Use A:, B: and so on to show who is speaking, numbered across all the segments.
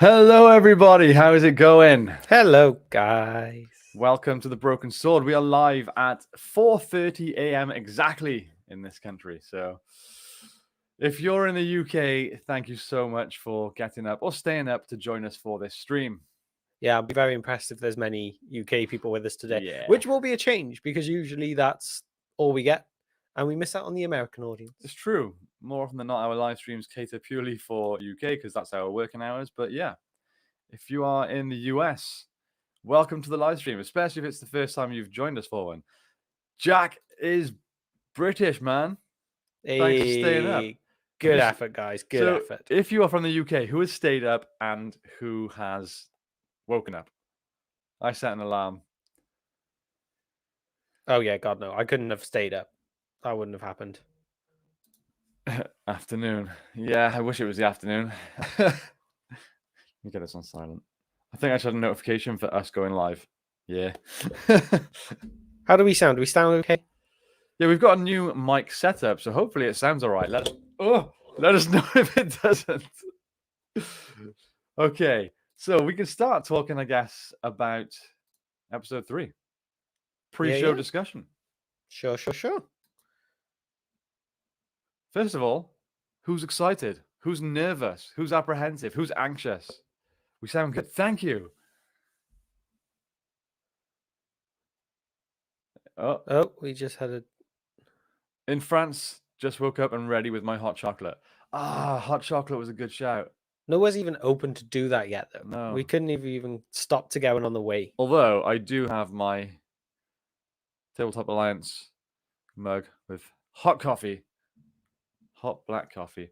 A: Hello, everybody. How is it going?
B: Hello, guys.
A: Welcome to the Broken Sword. We are live at 4:30 a.m. exactly in this country. So, if you're in the UK, thank you so much for getting up or staying up to join us for this stream.
B: Yeah, I'll be very impressed if there's many UK people with us today,
A: Yeah.
B: which will be a change because usually that's all we get, and we miss out on the American audience.
A: It's true. More often than not, our live streams cater purely for UK because that's our working hours. But yeah, if you are in the US, welcome to the live stream, especially if it's the first time you've joined us for one. Jack is British, man. Thanks for staying up.
B: Good effort, guys. Good effort.
A: If you are from the UK, who has stayed up and who has woken up? I set an alarm.
B: Oh, yeah, God, no. I couldn't have stayed up. That wouldn't have happened.
A: Afternoon. Yeah, I wish it was the afternoon. Let me get this on silent. I think I should have a notification for us going live. Yeah.
B: How do we sound? Do we sound okay?
A: Yeah, we've got a new mic setup, so hopefully it sounds all right. Let us know if it doesn't. Okay, so we can start talking, I guess, about episode 3. Pre-show discussion.
B: Sure.
A: First of all, who's excited? Who's nervous? Who's apprehensive? Who's anxious? We sound good. Thank you.
B: Oh, we just had a...
A: In France, just woke up and ready with my hot chocolate. Hot chocolate was a good shout.
B: No one's even open to do that yet, though.
A: No.
B: We couldn't even stop to going on the way.
A: Although I do have my Tabletop Alliance mug with hot coffee. Hot black coffee.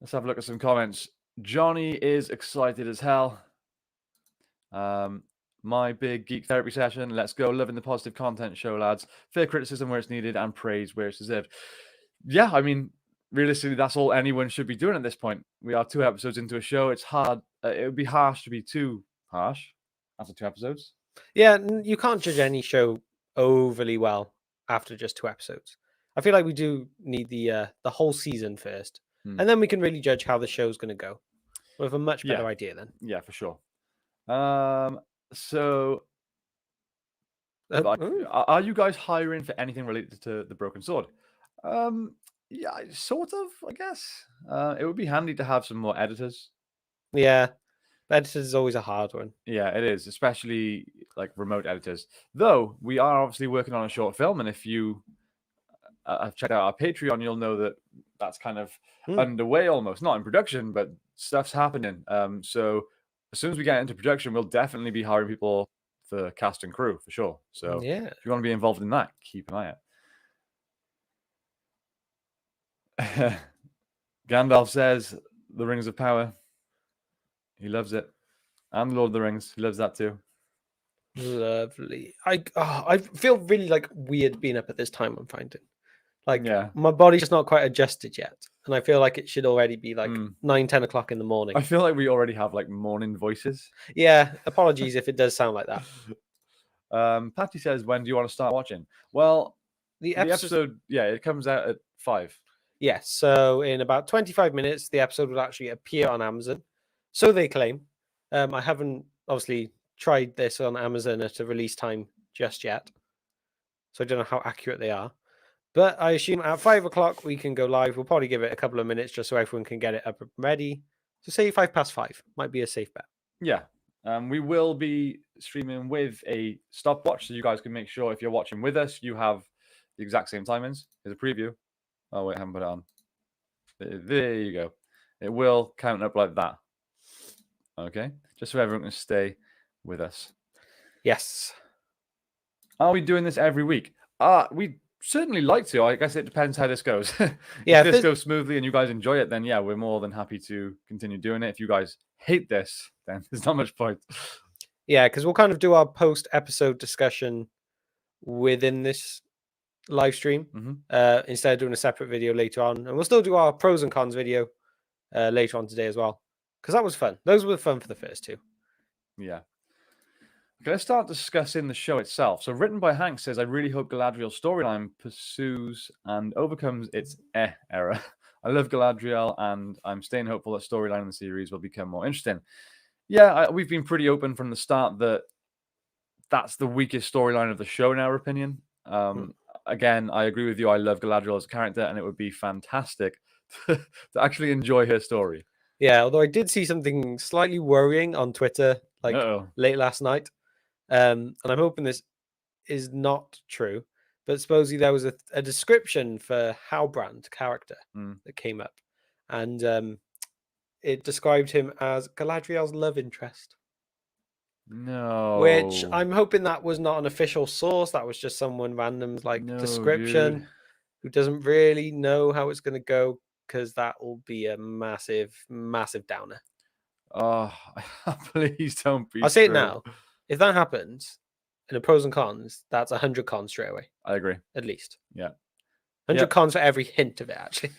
A: Let's have a look at some comments. Johnny is excited as hell. My big geek therapy session. Let's go. Loving the positive content show, lads. Fair criticism where it's needed and praise where it's deserved. Yeah, I mean, realistically, that's all anyone should be doing at this point. We are 2 episodes into a show. It's hard. It would be harsh to be too harsh after 2 episodes.
B: Yeah, you can't judge any show overly well after just 2 episodes. I feel like we do need the whole season first, and then we can really judge how the show's going to go. We'll have a much better idea then.
A: Yeah, for sure. So, are you guys hiring for anything related to the Broken Sword? Yeah, sort of, I guess. It would be handy to have some more editors.
B: Yeah, editors is always a hard one.
A: Yeah, it is, especially like remote editors. Though we are obviously working on a short film, and if you have checked out our Patreon, you'll know that that's kind of underway almost. Not in production, but stuff's happening. So as soon as we get into production, we'll definitely be hiring people for cast and crew for sure. So
B: yeah,
A: if you want to be involved in that, keep an eye out. Gandalf says the Rings of Power. He loves it. And Lord of the Rings. He loves that too.
B: Lovely. I feel really like weird being up at this time. I'm finding my body's just not quite adjusted yet, and I feel like it should already be like 9-10 o'clock in the morning.
A: I feel like we already have like morning voices.
B: Yeah, apologies if it does sound like that.
A: Patty says, when do you want to start watching? Well,
B: the
A: episode, it comes out at 5.
B: Yes, so in about 25 minutes, the episode will actually appear on Amazon. So they claim. I haven't obviously tried this on Amazon at a release time just yet, so I don't know how accurate they are. But I assume at 5 o'clock we can go live. We'll probably give it a couple of minutes just so everyone can get it up and ready. So say 5:05 might be a safe bet.
A: Yeah. We will be streaming with a stopwatch, so you guys can make sure if you're watching with us, you have the exact same timings. Here's a preview. Oh, wait, I haven't put it on. There you go. It will count up like that. Okay? Just so everyone can stay with us.
B: Yes.
A: Are we doing this every week? We certainly like to. I guess it depends how this goes.
B: Yeah,
A: if this goes smoothly and you guys enjoy it, then yeah, we're more than happy to continue doing it. If you guys hate this, then there's not much point.
B: Yeah, because we'll kind of do our post-episode discussion within this live stream instead of doing a separate video later on. And we'll still do our pros and cons video later on today as well, because that was fun. Those were fun for the first 2.
A: Yeah. Okay, let's start discussing the show itself. So, written by Hank says, I really hope Galadriel's storyline pursues and overcomes its error. I love Galadriel, and I'm staying hopeful that storyline in the series will become more interesting. Yeah, we've been pretty open from the start that that's the weakest storyline of the show, in our opinion. Again, I agree with you. I love Galadriel as a character, and it would be fantastic to actually enjoy her story.
B: Yeah, although I did see something slightly worrying on Twitter like late last night. And I'm hoping this is not true, but supposedly there was a description for Halbrand character that came up, and it described him as Galadriel's love interest.
A: No.
B: Which I'm hoping that was not an official source. That was just someone random's description who doesn't really know how it's going to go, because that will be a massive, massive downer.
A: Oh, please don't be.
B: I'll say it now. If that happens, in the pros and cons, that's 100 cons straight away.
A: I agree.
B: At least.
A: Yeah.
B: 100 cons for every hint of it, actually.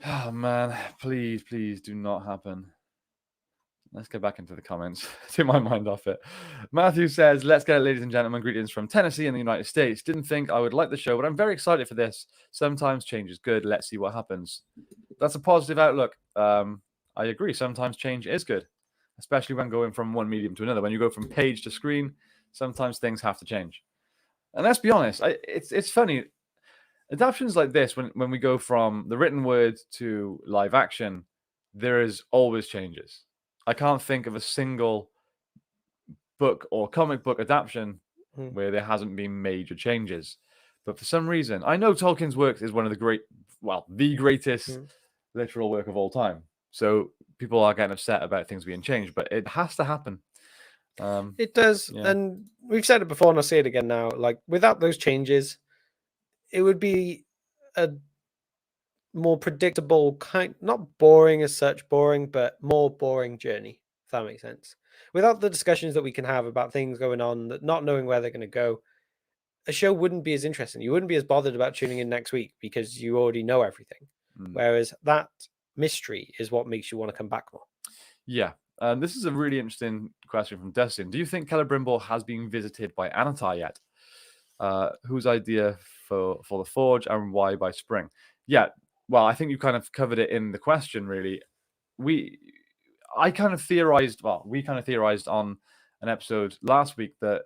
A: Oh, man. Please do not happen. Let's get back into the comments. Take my mind off it. Matthew says, let's get it, ladies and gentlemen. Greetings from Tennessee in the United States. Didn't think I would like the show, but I'm very excited for this. Sometimes change is good. Let's see what happens. That's a positive outlook. I agree. Sometimes change is good, especially when going from one medium to another. When you go from page to screen, sometimes things have to change. And let's be honest, it's funny. Adaptations like this, when we go from the written word to live action, there is always changes. I can't think of a single book or comic book adaptation where there hasn't been major changes. But for some reason, I know Tolkien's work is one of the greatest literal work of all time. So people are getting upset about things being changed, but it has to happen.
B: It does. Yeah. And we've said it before, and I'll say it again now. Like, without those changes, it would be a more predictable, not boring as such, but more boring journey, if that makes sense. Without the discussions that we can have about things going on, that not knowing where they're going to go, a show wouldn't be as interesting. You wouldn't be as bothered about tuning in next week because you already know everything. Whereas that mystery is what makes you want to come back more.
A: Yeah. This is a really interesting question from Dustin. Do you think Celebrimbor has been visited by Anatar yet? Whose idea for the Forge, and why by spring? Yeah, well, I think you kind of covered it in the question, really. We kind of theorized on an episode last week that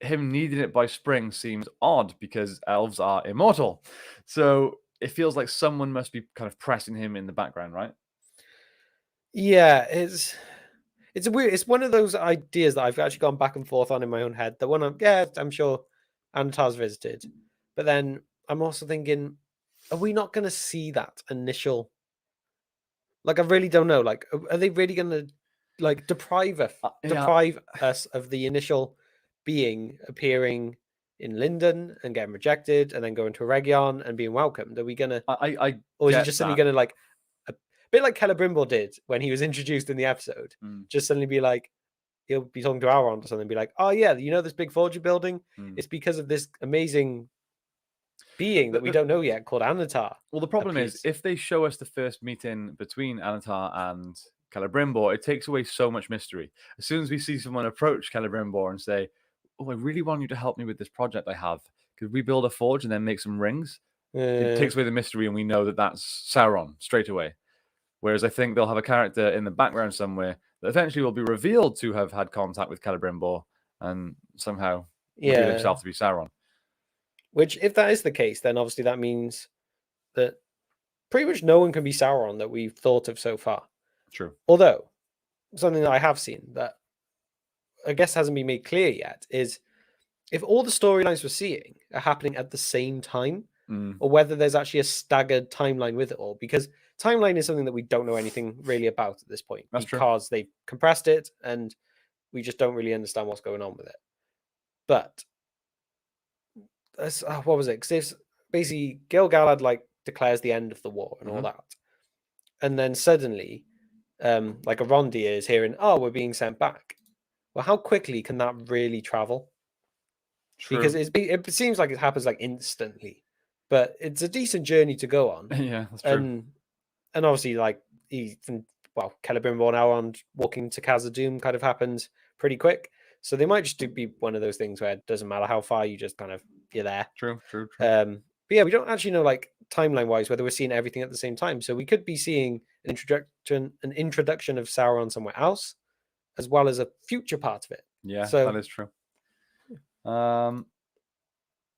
A: him needing it by spring seems odd because elves are immortal. So it feels like someone must be kind of pressing him in the background, right?
B: Yeah, it's one of those ideas that I've actually gone back and forth on in my own head. The one I'm sure Anatar's visited, but then I'm also thinking, are we not going to see that initial? Like, I really don't know. Like, are they really going to deprive us of the initial being appearing in Linden and getting rejected and then going to Region and being welcomed? Are we going to? Or is he just suddenly going to a bit like Celebrimbor did when he was introduced in the episode? Just suddenly be like, he'll be talking to Elrond or something, and be like, "Oh yeah, you know this big forge building? It's because of this amazing being that we don't know yet called Anatar."
A: Well, the problem is, if they show us the first meeting between Anatar and Celebrimbor, it takes away so much mystery. As soon as we see someone approach Celebrimbor and say, "Oh, I really want you to help me with this project I have. Could we build a forge and then make some rings?" It takes away the mystery, and we know that that's Sauron straight away. Whereas I think they'll have a character in the background somewhere that eventually will be revealed to have had contact with Celebrimbor and somehow reveal himself to be Sauron.
B: Which, if that is the case, then obviously that means that pretty much no one can be Sauron that we've thought of so far.
A: True.
B: Although, something that I have seen that I guess hasn't been made clear yet is if all the storylines we're seeing are happening at the same time, or whether there's actually a staggered timeline with it all. Because timeline is something that we don't know anything really about at this point.
A: That's
B: because they've compressed it and we just don't really understand what's going on with it. But what was it? Because basically Gil-galad declares the end of the war and all that, and then suddenly, Arondi is hearing, "Oh, we're being sent back." Well, how quickly can that really travel? True. Because it seems like it happens instantly, but it's a decent journey to go on.
A: Yeah, that's true.
B: And obviously, Celebrimbor now on walking to Khazad-dûm kind of happens pretty quick. So they might just be one of those things where it doesn't matter how far, you just you're there.
A: True.
B: But yeah, we don't actually know like timeline wise whether we're seeing everything at the same time. So we could be seeing an introduction of Sauron somewhere else, as well as a future part of it.
A: Yeah,
B: So
A: that is true.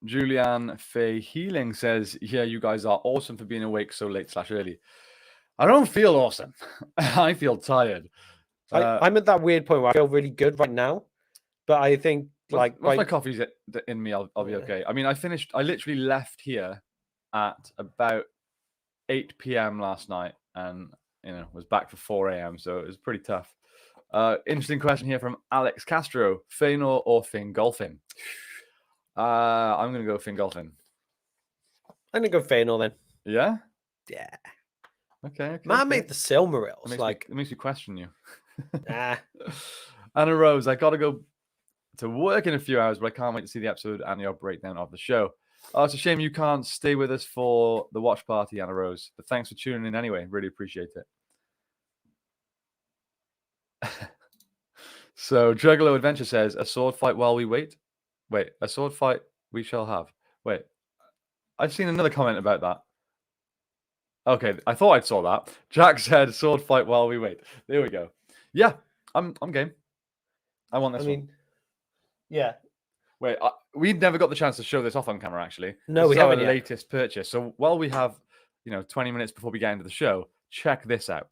A: Julianne Faye Healing says, "Yeah, you guys are awesome for being awake so late/early." I don't feel awesome. I feel tired.
B: I'm at that weird point where I feel really good right now, but I think like
A: once my coffee's in me, I'll be okay. I mean, I literally left here at about 8 p.m. last night, and was back for 4 a.m. So it was pretty tough. Interesting question here from Alex Castro: Fëanor or Fingolfin? I'm gonna go Fingolfin.
B: I'm gonna go Fëanor then.
A: Yeah.
B: Yeah.
A: Okay.
B: Man made the Silmarils.
A: It makes me question you.
B: Nah.
A: Anna Rose, I gotta go to work in a few hours, but I can't wait to see the episode and your breakdown of the show. Oh, it's a shame you can't stay with us for the watch party, Anna Rose. But thanks for tuning in anyway. Really appreciate it. So Juggalo Adventure says, a sword fight while we wait. Wait, a sword fight we shall have. Wait, I've seen another comment about that. Okay, I thought I saw that. Jack said, sword fight while we wait. There we go. Yeah, I'm game. I want this one.
B: Yeah.
A: Wait, we never got the chance to show this off on camera, actually.
B: No,
A: this
B: we haven't
A: our
B: yet.
A: latest purchase. So while we have, 20 minutes before we get into the show, check this out.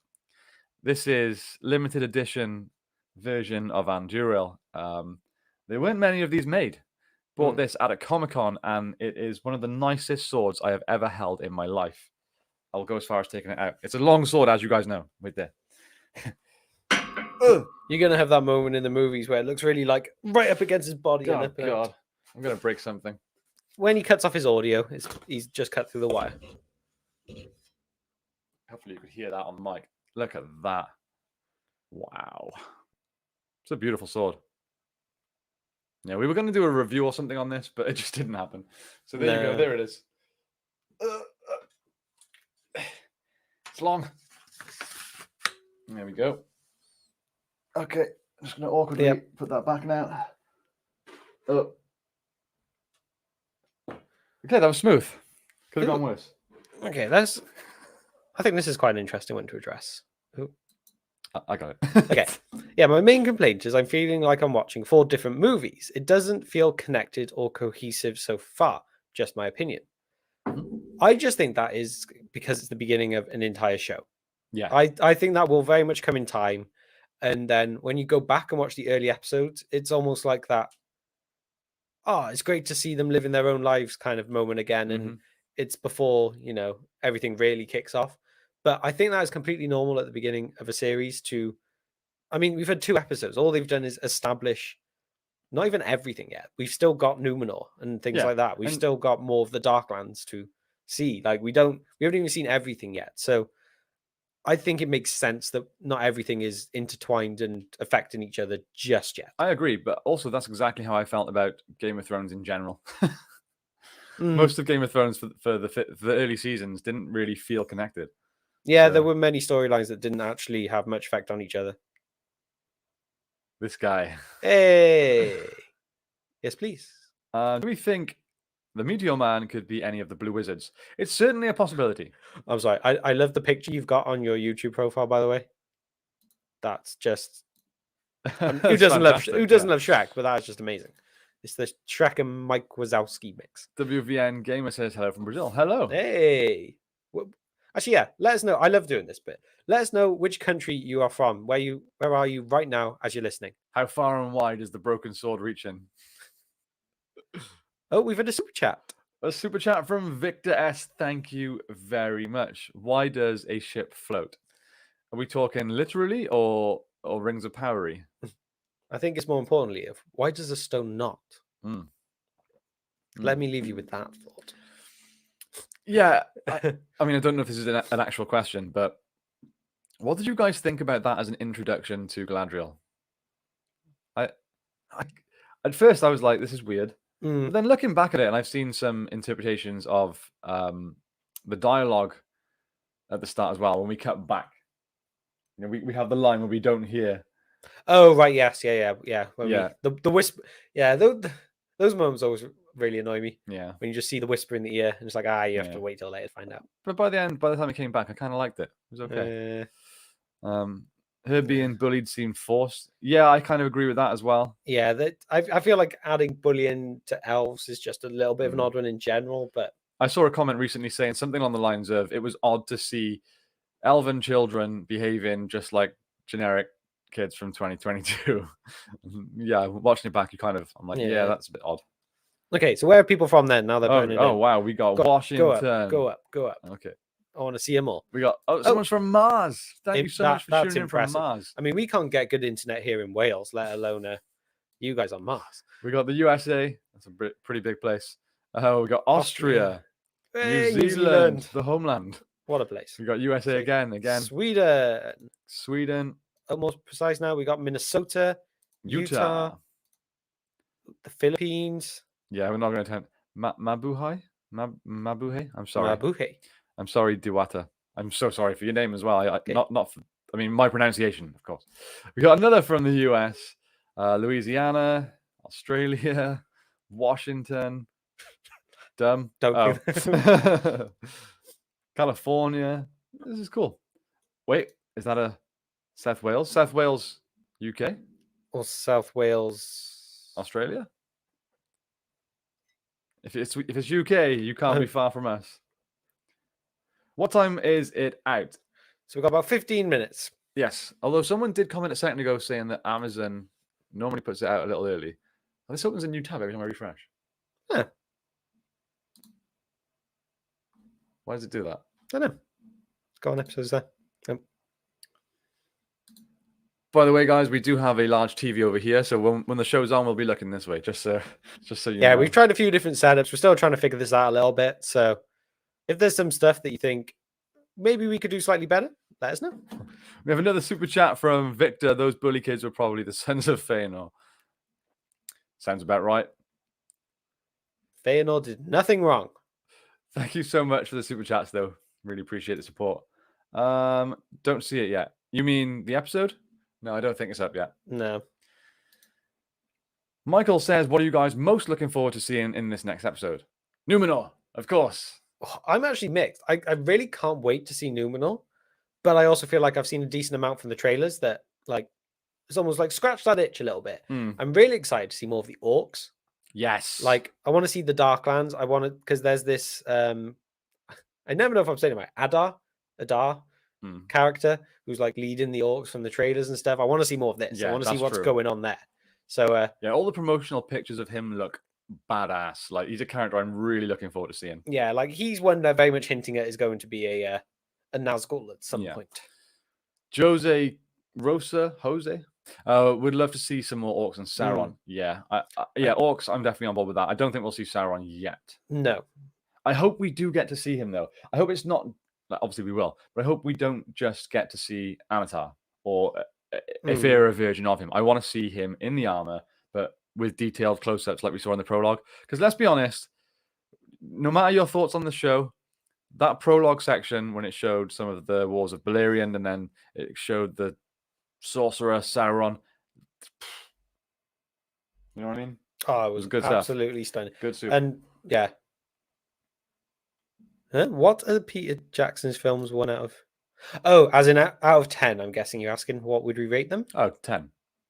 A: This is limited edition version of Anduril. There weren't many of these made. Bought this at a Comic-Con, and it is one of the nicest swords I have ever held in my life. I'll go as far as taking it out. It's a long sword, as you guys know, right there.
B: You're gonna have that moment in the movies where it looks really like right up against his body.
A: God, I'm gonna break something.
B: When he cuts off his audio, he's just cut through the wire.
A: Hopefully you could hear that on the mic. Look at that. Wow. It's a beautiful sword. Yeah, we were going to do a review or something on this, but it just didn't happen. So there you go. There it is. It's long. There we go. Okay. I'm just going to awkwardly put that back now. Oh. Okay, that was smooth. Could have gone worse.
B: Okay, I think this is quite an interesting one to address.
A: I got it.
B: Okay. Yeah, my main complaint is I'm feeling like I'm watching 4 different movies. It doesn't feel connected or cohesive so far, just my opinion. I just think that is because it's the beginning of an entire show.
A: Yeah.
B: I think that will very much come in time. And then when you go back and watch the early episodes, it's almost like that, it's great to see them living their own lives kind of moment again. And it's before, everything really kicks off. But I think that is completely normal at the beginning of a series we've had 2 episodes. All they've done is establish not even everything yet. We've still got Numenor and things like that. We've still got more of the Darklands to see. Like we haven't even seen everything yet. So I think it makes sense that not everything is intertwined and affecting each other just yet.
A: I agree, but also that's exactly how I felt about Game of Thrones in general. Most of Game of Thrones for the early seasons didn't really feel connected.
B: Yeah, there were many storylines that didn't actually have much effect on each other.
A: This guy.
B: Hey. Yes, please.
A: Do we think the Meteor Man could be any of the Blue Wizards? It's certainly a possibility.
B: I'm sorry. I love the picture you've got on your YouTube profile, by the way. That's just who doesn't love Shrek, but that's just amazing. It's the Shrek and Mike Wazowski mix.
A: WVN Gamer says hello from Brazil. Hello.
B: Hey. Actually, yeah, let us know. I love doing this bit. Let us know which country you are from. Where are you right now as you're listening?
A: How far and wide is the broken sword reaching?
B: Oh, we've had a super chat.
A: A super chat from Victor S. Thank you very much. Why does a ship float? Are we talking literally or rings of powery?
B: I think it's more importantly of why does a stone not? Let me leave you with that thought.
A: Yeah, I mean, I don't know if this is an actual question, but what did you guys think about that as an introduction to Galadriel? At first I was like, this is weird. But then looking back at it, and I've seen some interpretations of the dialogue at the start as well. When we cut back, we have the line where we don't hear.
B: Oh right, yes, yeah.
A: The
B: whisper, yeah. Those moments always really annoy me
A: Yeah.
B: when you just see the whisper in the ear and it's like, you have
A: Yeah.
B: to wait till later to find out.
A: But by the time he came back, I kind of liked it. It was okay. Her
B: Yeah.
A: being bullied seemed forced. Yeah, I kind of agree with that as well.
B: Yeah, that I feel like adding bullying to elves is just a little bit of an
A: Mm.
B: odd one in general, but
A: I saw a comment recently saying something along the lines of it was odd to see elven children behaving just like generic kids from 2022. Yeah, watching it back, I'm like, yeah, that's a bit odd.
B: Okay, so where are people from then? Now they're putting it in.
A: Wow, we got Washington.
B: Go up.
A: Okay.
B: I want to see them all.
A: We got someone's from Mars. Thank you so much for
B: that's
A: tuning in from
B: impressive.
A: Mars.
B: I mean, we can't get good internet here in Wales, let alone you guys on Mars.
A: We got the USA. That's a pretty big place. We got Austria.
B: Hey,
A: New Zealand, the homeland.
B: What a place.
A: We got USA again.
B: Sweden. Almost precise now. We got Minnesota, Utah, the Philippines.
A: Yeah, we're not going to attempt Mabuhay. Mabuhay. I'm sorry.
B: Mabuhay.
A: I'm sorry, Diwata. I'm so sorry for your name as well. I mean, my pronunciation, of course. We got another from the US, Louisiana, Australia, Washington. Dumb. California. This is cool. Wait, is that a South Wales? South Wales, UK?
B: Or South Wales,
A: Australia? If it's UK, you can't be far from us. What time is it out?
B: So we've got about 15 minutes.
A: Yes. Although someone did comment a second ago saying that Amazon normally puts it out a little early. This opens a new tab every time I refresh.
B: Huh.
A: Why does it do that?
B: I don't know. Go on, episodes there.
A: By the way, guys, we do have a large TV over here, so when the show's on, we'll be looking this way. Just so you know.
B: Yeah, we've tried a few different setups. We're still trying to figure this out a little bit. So if there's some stuff that you think maybe we could do slightly better, let us know.
A: We have another super chat from Victor. Those bully kids were probably the sons of Feanor. Sounds about right.
B: Feanor did nothing wrong.
A: Thank you so much for the super chats, though. Really appreciate the support. Don't see it yet. You mean the episode? No, I don't think it's up yet.
B: No.
A: Michael says, what are you guys most looking forward to seeing in this next episode? Numenor, of course.
B: I'm actually mixed. I really can't wait to see Numenor, but I also feel like I've seen a decent amount from the trailers that it's almost like scratch that itch a little bit. I'm really excited to see more of the orcs.
A: Yes.
B: I want to see the Darklands. I want to, because there's this, I never know if I'm saying it right, Adar character who's leading the orcs from the trailers and stuff. I want to see more of this. I want to see what's going on there. So
A: yeah, all the promotional pictures of him look badass. He's a character I'm really looking forward to seeing.
B: Yeah, he's one they're very much hinting at is going to be a Nazgul at some point.
A: Jose would love to see some more orcs and Sauron. Yeah, orcs. I'm definitely on board with that. I don't think we'll see Sauron yet.
B: No.
A: I hope we do get to see him though. I hope it's not. Obviously, we will, but I hope we don't just get to see Anatar or if they're a version of him. I want to see him in the armor, but with detailed close-ups like we saw in the prologue. Because let's be honest, no matter your thoughts on the show, that prologue section when it showed some of the wars of Beleriand and then it showed the sorcerer Sauron. You know what I mean?
B: Oh, it was
A: good
B: absolutely
A: stuff.
B: Stunning.
A: Good soup.
B: And yeah. Huh? What are Peter Jackson's films 1 out of? Oh, as in out of 10, I'm guessing you're asking what would we rate them?
A: Oh, 10.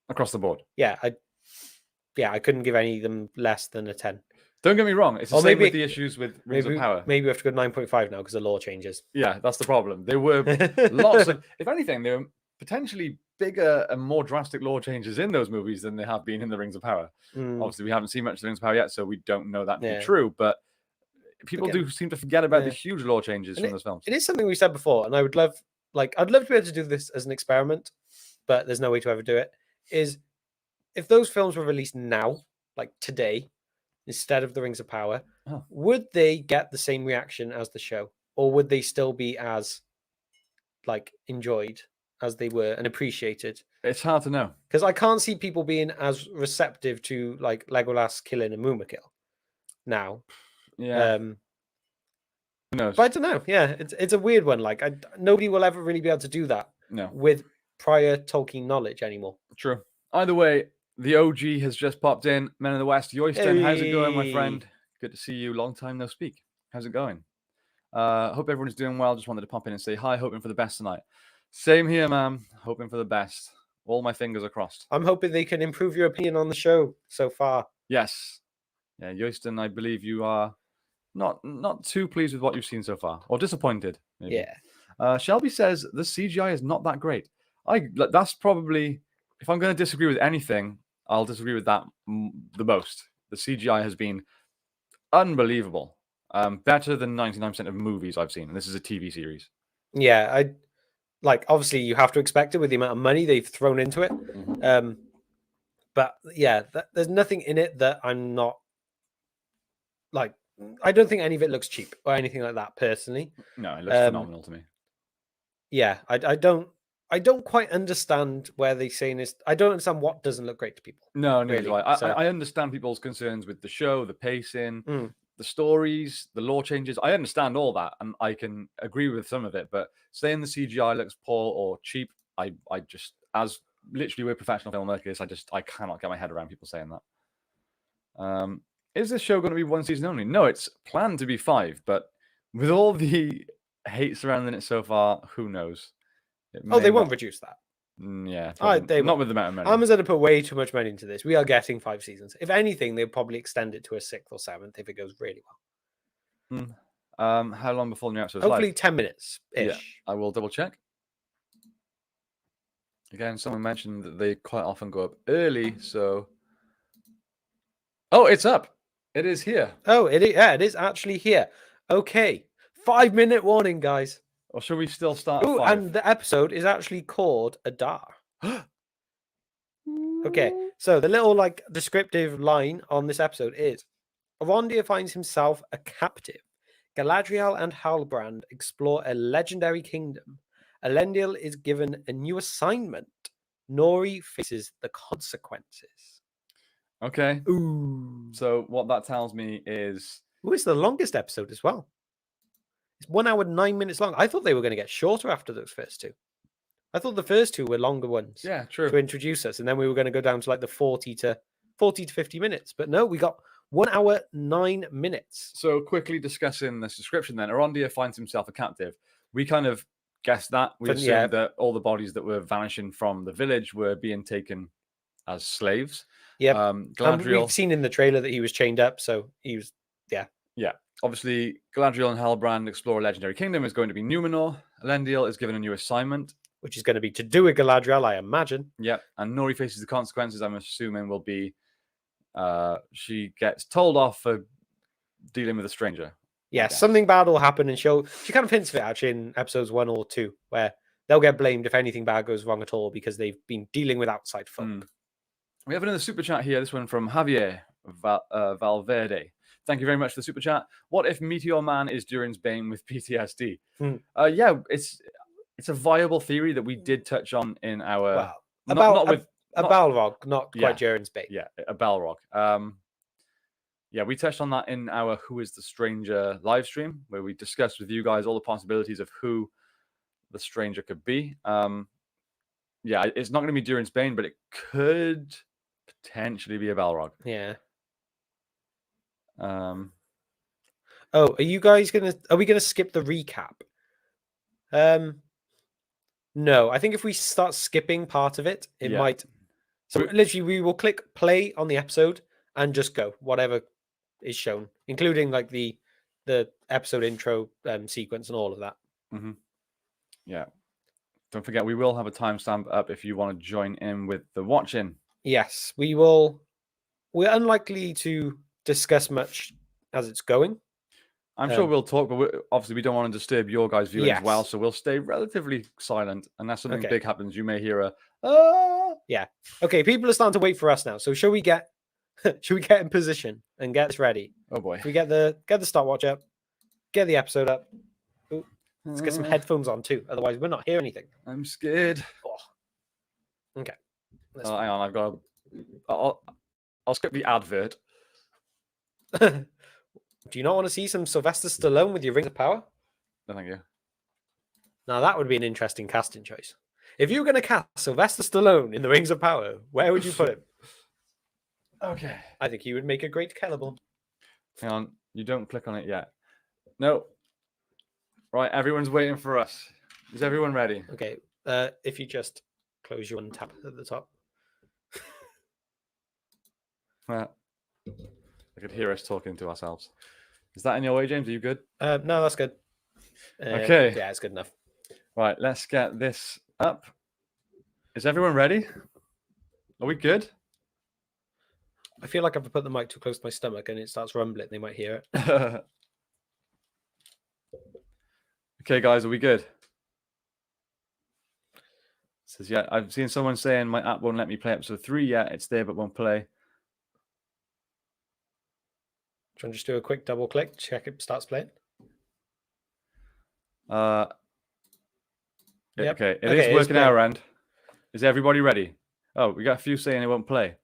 A: Across the board.
B: Yeah, I couldn't give any of them less than a 10.
A: Don't get me wrong. It's the same with the issues with Rings of Power.
B: Maybe we have to go 9.5 now because the law changes.
A: Yeah, that's the problem. There were lots of, if anything, there were potentially bigger and more drastic law changes in those movies than there have been in the Rings of Power. Obviously, we haven't seen much of the Rings of Power yet, so we don't know that to be true. But people do seem to forget about the huge law changes from those films.
B: It is something we said before, and I would love, I'd love to be able to do this as an experiment, but there's no way to ever do it. Is if those films were released now, today, instead of the Rings of Power, would they get the same reaction as the show, or would they still be as enjoyed as they were and appreciated?
A: It's hard to know
B: because I can't see people being as receptive to Legolas killing a Mumakil now.
A: Yeah. Who knows?
B: But I don't know. Yeah, it's a weird one. Nobody will ever really be able to do that.
A: No.
B: With prior Tolkien knowledge anymore.
A: True. Either way, The OG has just popped in. Men of the West, Yoyston, how's it going, my
B: Hey.
A: friend? Good to see you. Long time no speak. How's it going? Hope everyone's doing well. Just wanted to pop in and say hi. Hoping for the best tonight. Same here, man. Hoping for the best. All my fingers are crossed.
B: I'm hoping they can improve your opinion on the show so far.
A: Yes. Yeah, Yoyston, I believe you are not too pleased with what you've seen so far, or disappointed. Maybe.
B: Yeah.
A: Shelby says the CGI is not that great. That's probably, if I'm going to disagree with anything, I'll disagree with that the most. The CGI has been unbelievable. Better than 99% of movies I've seen. And this is a TV series.
B: Yeah, obviously you have to expect it with the amount of money they've thrown into it. But yeah, there's nothing in it that I'm not like. I don't think any of it looks cheap or anything like that. Personally,
A: No, it looks phenomenal to me.
B: Yeah, I don't quite understand where they're saying this. I don't understand what doesn't look great to people.
A: No, neither
B: really.
A: do I.
B: So,
A: I understand people's concerns with the show, the pacing,
B: mm,
A: the stories, the law changes. I understand all that, and I can agree with some of it. But saying the CGI looks poor or cheap, I just, as literally we're professional filmmakers, I cannot get my head around people saying that. Is this show going to be one season only? No, it's planned to be 5, but with all the hate surrounding it so far, who knows?
B: they won't reduce that.
A: Yeah,
B: They
A: not with the amount of money.
B: Amazon have put way too much money into this. We are getting 5 seasons. If anything, they'll probably extend it to a 6th or 7th if it goes really well.
A: How long before the new episode's
B: Hopefully
A: live?
B: 10 minutes ish.
A: Yeah, I will double check. Again, someone mentioned that they quite often go up early, so... Oh, it's up! It is here.
B: Oh, it is actually here. Okay. 5-minute warning, guys.
A: Or should we still start
B: Oh,
A: at 5?
B: and the episode is actually called Adar. Okay, so the little descriptive line on this episode is Arondir finds himself a captive. Galadriel and Halbrand explore a legendary kingdom. Elendil is given a new assignment. Nori faces the consequences.
A: Okay.
B: Ooh.
A: So what that tells me is...
B: It's the longest episode as well. It's 1 hour 9 minutes long. I thought they were going to get shorter after those first 2. I thought the first 2 were longer ones.
A: Yeah, true.
B: To introduce us, and then we were going to go down to the 40 to 50 minutes. But no, we got 1 hour 9 minutes.
A: So quickly discussing this description then. Arondir finds himself a captive. We kind of guessed that. We assumed that all the bodies that were vanishing from the village were being taken as slaves.
B: Yeah.
A: Galadriel...
B: we've seen in the trailer that he was chained up, so he was...
A: Yeah. Obviously, Galadriel and Halbrand explore a legendary kingdom. Is going to be Numenor. Elendil is given a new assignment,
B: which is going to be to do with Galadriel, I imagine.
A: Yeah, and Nori faces the consequences. I'm assuming will be she gets told off for dealing with a stranger.
B: Yeah, something bad will happen, and she kind of hints of it actually in episodes 1 or 2, where they'll get blamed if anything bad goes wrong at all because they've been dealing with outside folk.
A: We have another super chat here. This one from Javier Valverde. Thank you very much for the super chat. What if Meteor Man is Durin's Bane with PTSD? Yeah, it's a viable theory that we did touch on in our...
B: Balrog, not quite Durin's Bane.
A: Yeah, a Balrog. Yeah, we touched on that in our Who is the Stranger live stream, where we discussed with you guys all the possibilities of who the stranger could be. Yeah, it's not going to be Durin's Bane, but it could potentially be a Balrog.
B: Yeah. Are we gonna skip the recap? No, I think if we start skipping part of it, it might. So literally, we will click play on the episode and just go whatever is shown, including the episode intro sequence and all of that.
A: Yeah. Don't forget, we will have a timestamp up if you want to join in with the watching.
B: Yes, we will. We're unlikely to discuss much as it's going.
A: I'm sure we'll talk, but obviously we don't want to disturb your guys' viewing as well, so we'll stay relatively silent. Unless something big happens, you may hear a
B: Yeah. Okay, people are starting to wait for us now. So shall we get in position and get this ready?
A: Oh boy.
B: Should we get the stopwatch up, get the episode up. Ooh, let's get some headphones on too, otherwise we're not hearing anything.
A: I'm scared.
B: Oh. Okay.
A: Hang on, I've got I'll skip the advert.
B: Do you not want to see some Sylvester Stallone with your Rings of Power?
A: No, thank you.
B: Now that would be an interesting casting choice. If you were going to cast Sylvester Stallone in the Rings of Power, where would you put him?
A: Okay.
B: I think he would make a great Celeborn.
A: Hang on. You don't click on it yet. No. Right. Everyone's waiting for us. Is everyone ready?
B: Okay. If you just close your one tab at the top.
A: I could hear us talking to ourselves. Is that in your way, James? Are you good?
B: No, that's good.
A: Okay.
B: Yeah, it's good enough.
A: Right. Let's get this up. Is everyone ready? Are we good?
B: I feel like if I put the mic too close to my stomach and it starts rumbling, they might hear it.
A: Okay, guys, are we good? Says, yeah, I've seen someone saying my app won't let me play episode 3 yet. It's there, but won't play.
B: Do you want to just do a quick double click, check it starts playing?
A: Yep. Okay, it
B: Okay,
A: is working our end. Is everybody ready? Oh, we got a few saying it won't play.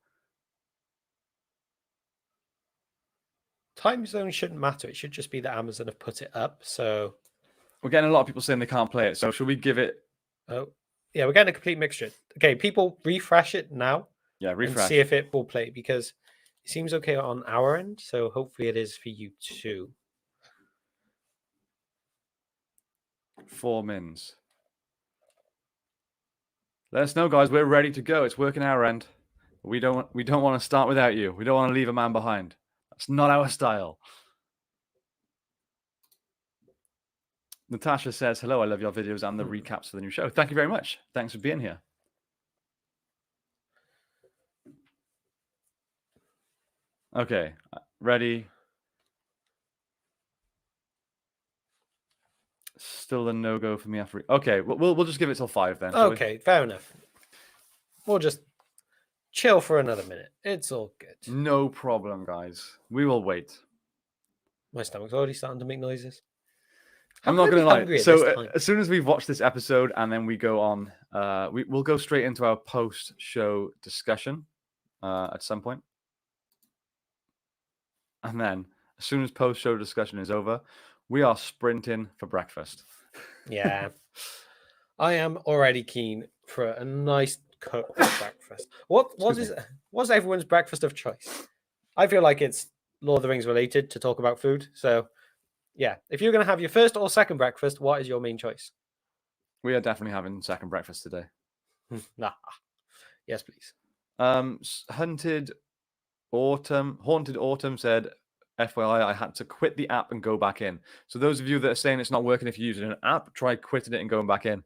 B: Time zone shouldn't matter. It should just be that Amazon have put it up. So
A: we're getting a lot of people saying they can't play it. So should we give it?
B: Oh, yeah, we're getting a complete mixture. Okay, people refresh it now.
A: Yeah, refresh.
B: And see if it will play because it seems okay on our end. So hopefully it is for you too.
A: 4 mins. Let us know, guys. We're ready to go. It's working our end. We don't want to start without you. We don't want to leave a man behind. That's not our style. Natasha says, hello, I love your videos and the recaps for the new show. Thank you very much. Thanks for being here. Okay, ready. Still a no-go for me after. Okay, we'll just give it till 5 then.
B: Okay, fair enough. We'll just chill for another minute. It's all good.
A: No problem, guys. We will wait.
B: My stomach's already starting to make noises.
A: I'm not going to lie. So as soon as we've watched this episode and then we go on, we'll go straight into our post-show discussion at some point. And then as soon as post-show discussion is over, we are sprinting for breakfast.
B: Yeah. I am already keen for a nice cooked breakfast. What's everyone's breakfast of choice? I feel like it's Lord of the Rings related to talk about food. So yeah, if you're going to have your first or second breakfast, what is your main choice?
A: We are definitely having second breakfast today.
B: Nah. Yes, please.
A: Haunted Autumn said, FYI, I had to quit the app and go back in. So those of you that are saying it's not working if you're using an app, try quitting it and going back in.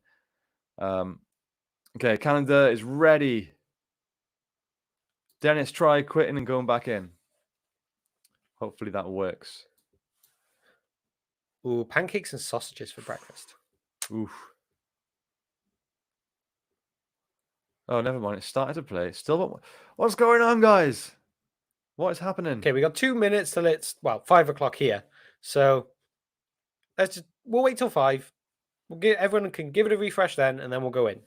A: Okay, calendar is ready. Dennis, try quitting and going back in. Hopefully that works.
B: Ooh, pancakes and sausages for breakfast.
A: Oof. Oh, never mind. It started to play. Still, what's going on, guys? What is happening?
B: Okay, we got 2 minutes till it's 5 o'clock here. So we'll wait till 5. Everyone can give it a refresh then, and then we'll go in.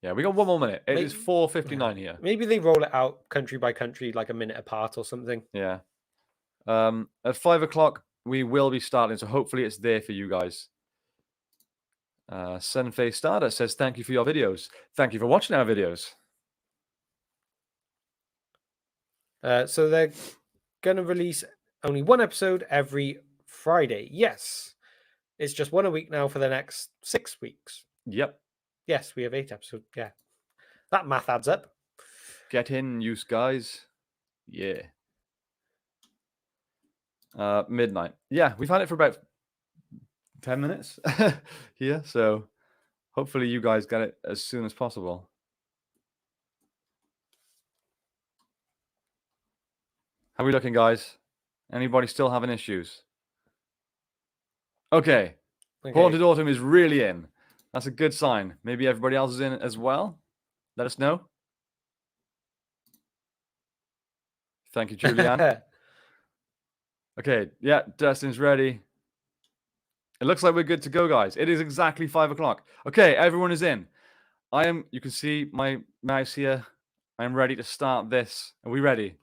A: Yeah, we got 1 more minute. It is 4:59 here.
B: Maybe they roll it out country by country, like a minute apart or something.
A: Yeah. At 5 o'clock, we will be starting, so hopefully it's there for you guys. Sunface Stardust says, thank you for your videos. Thank you for watching our videos.
B: So they're going to release only 1 episode every Friday. Yes. It's just 1 a week now for the next 6 weeks.
A: Yep.
B: Yes, we have 8 episodes. Yeah. That math adds up.
A: Get in, use guys. Yeah. Midnight. Yeah, we've had it for about 10 minutes here, so hopefully you guys get it as soon as possible. How are we looking, guys? Anybody still having issues? Okay. Haunted Autumn is really in. That's a good sign. Maybe everybody else is in as well. Let us know. Thank you, Julianne. Okay, yeah, Dustin's ready. It looks like we're good to go, guys. It is exactly 5 o'clock. Okay, everyone is in. You can see my mouse here. I'm ready to start this. Are we ready?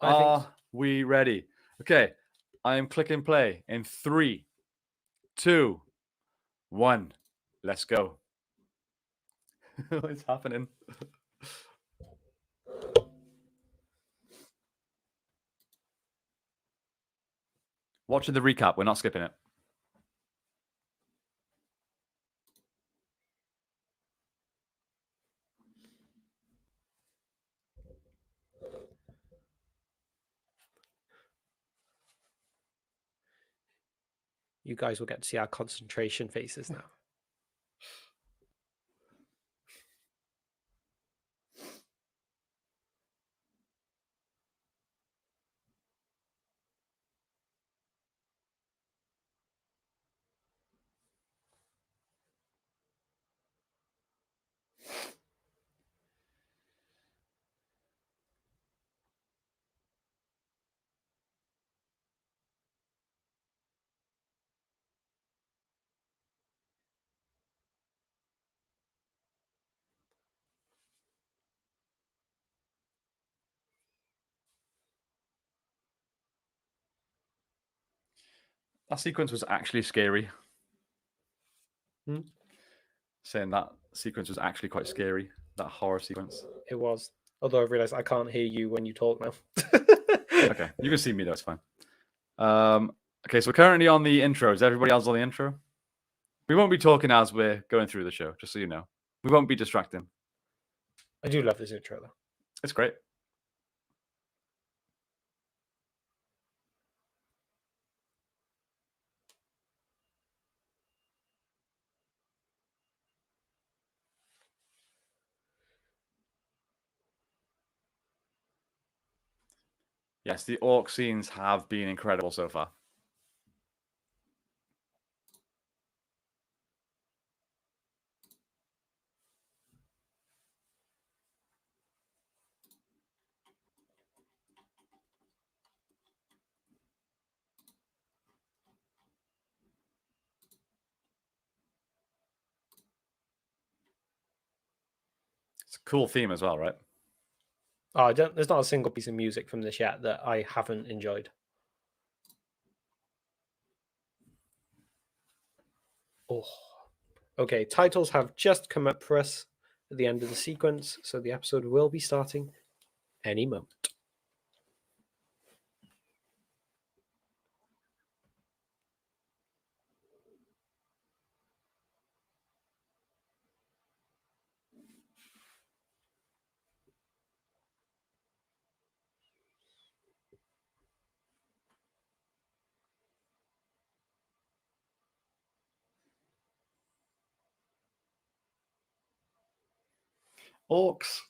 A: Are we ready? Okay, I am clicking play in 3, 2, 1. Let's go. What's happening? Watching the recap. We're not skipping it.
B: You guys will get to see our concentration faces now.
A: That sequence was actually scary. Saying that sequence was actually quite scary. That horror sequence.
B: It was. Although I've realized I can't hear you when you talk now.
A: Okay, you can see me though. It's fine. Okay, so we're currently on the intros. Everybody else on the intro? We won't be talking as we're going through the show, just so you know. We won't be distracting.
B: I do love this intro though.
A: It's great. Yes, the orc scenes have been incredible so far. It's a cool theme as well, right?
B: Oh, there's not a single piece of music from this yet that I haven't enjoyed. Oh, okay. Titles have just come up for us at the end of the sequence, so the episode will be starting any moment.
A: Orcs.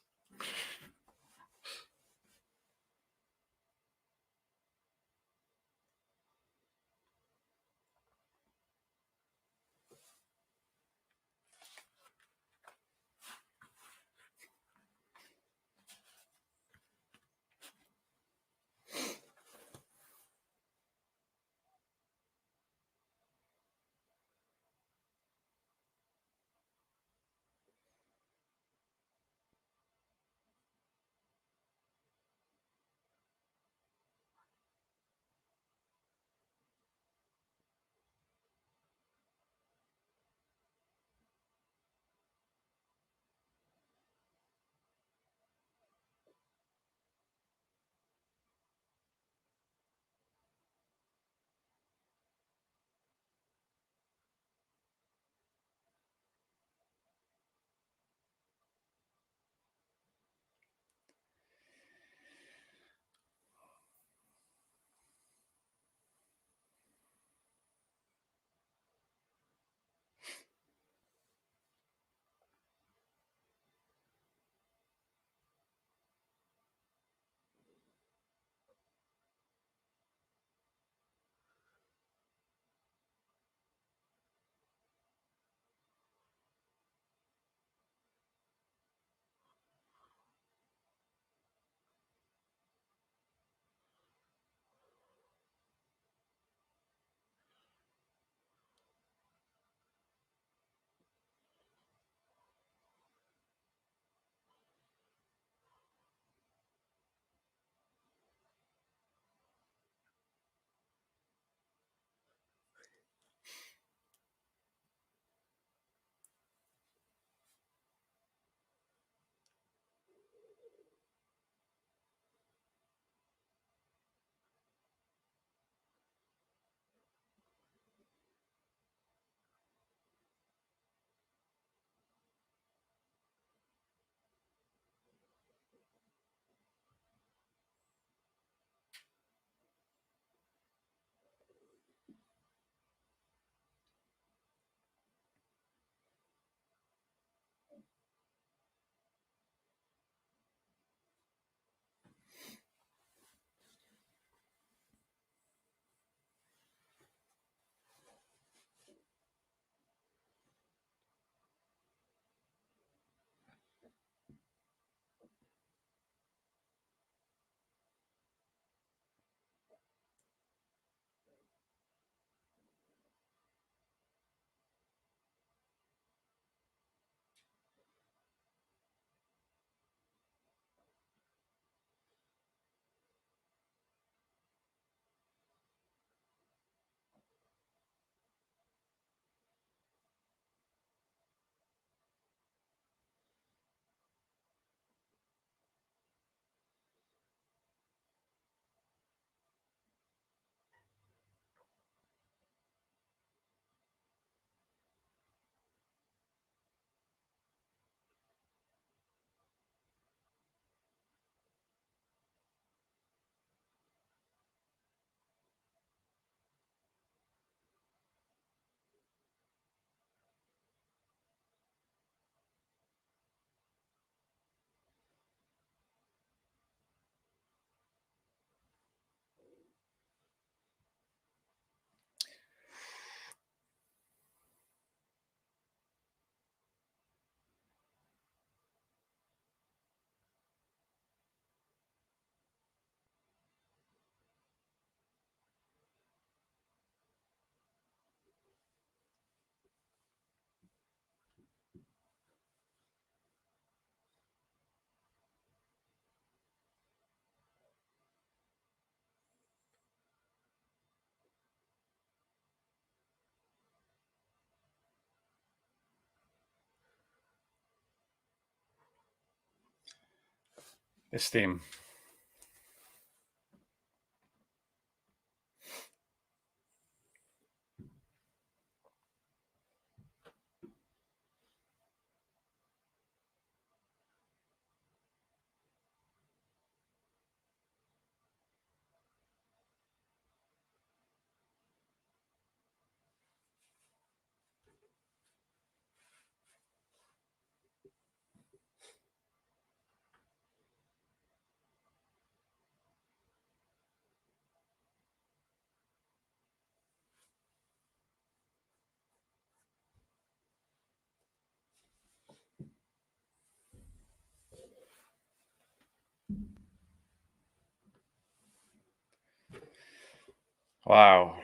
A: esteem. Wow.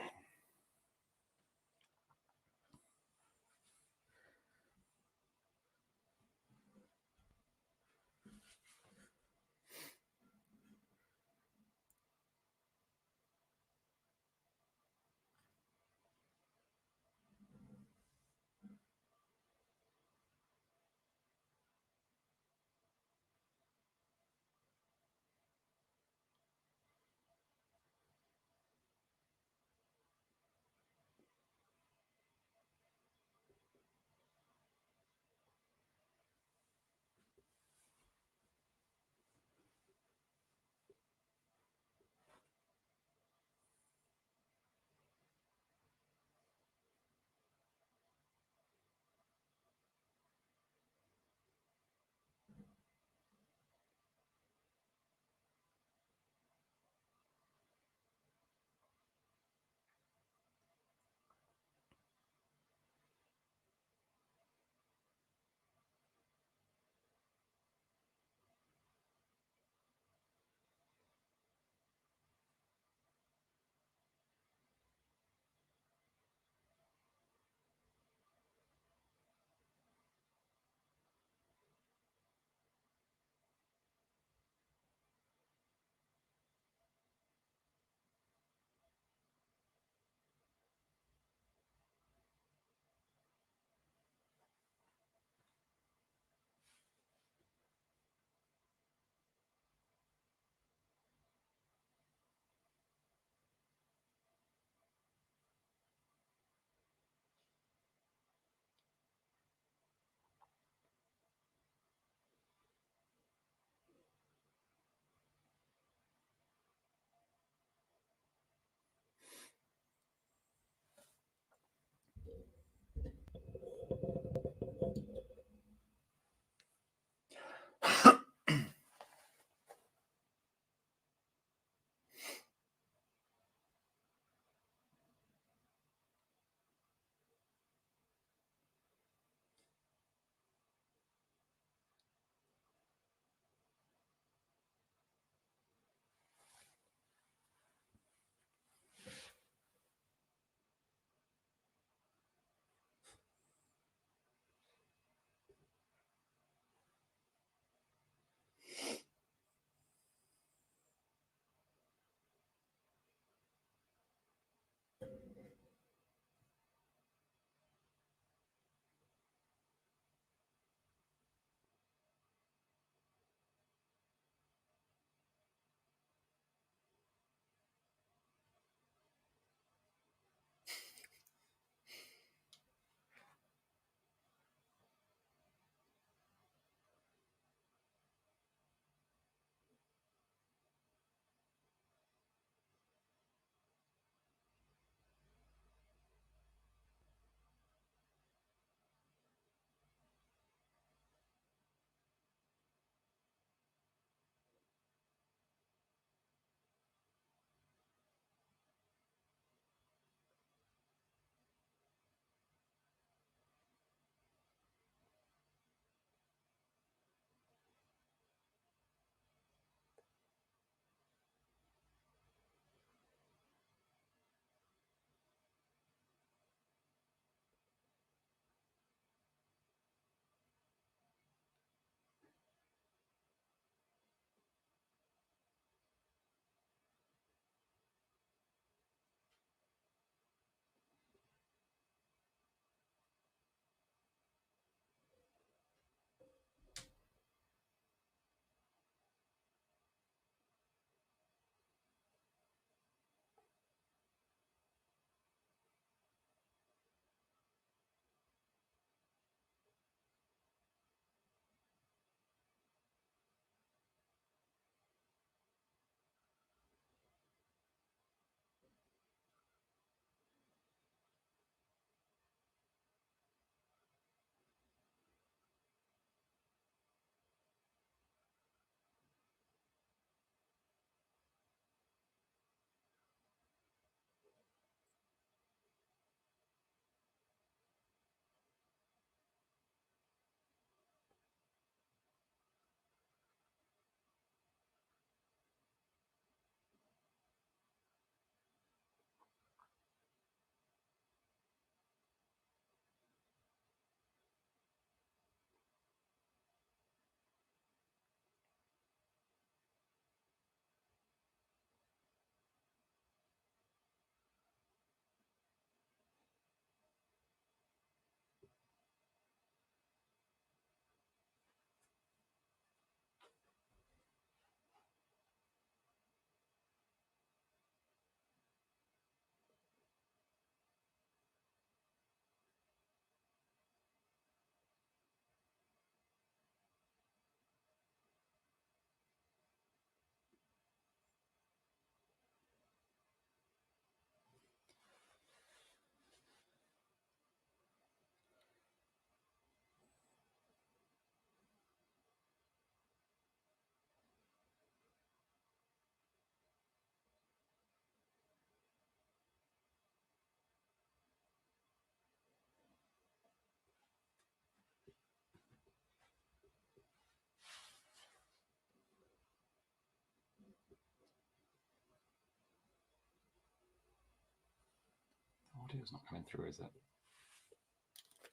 A: audio's not coming through, is it?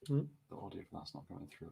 B: Hmm?
A: The audio for that's not coming through.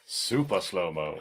A: Super slow-mo.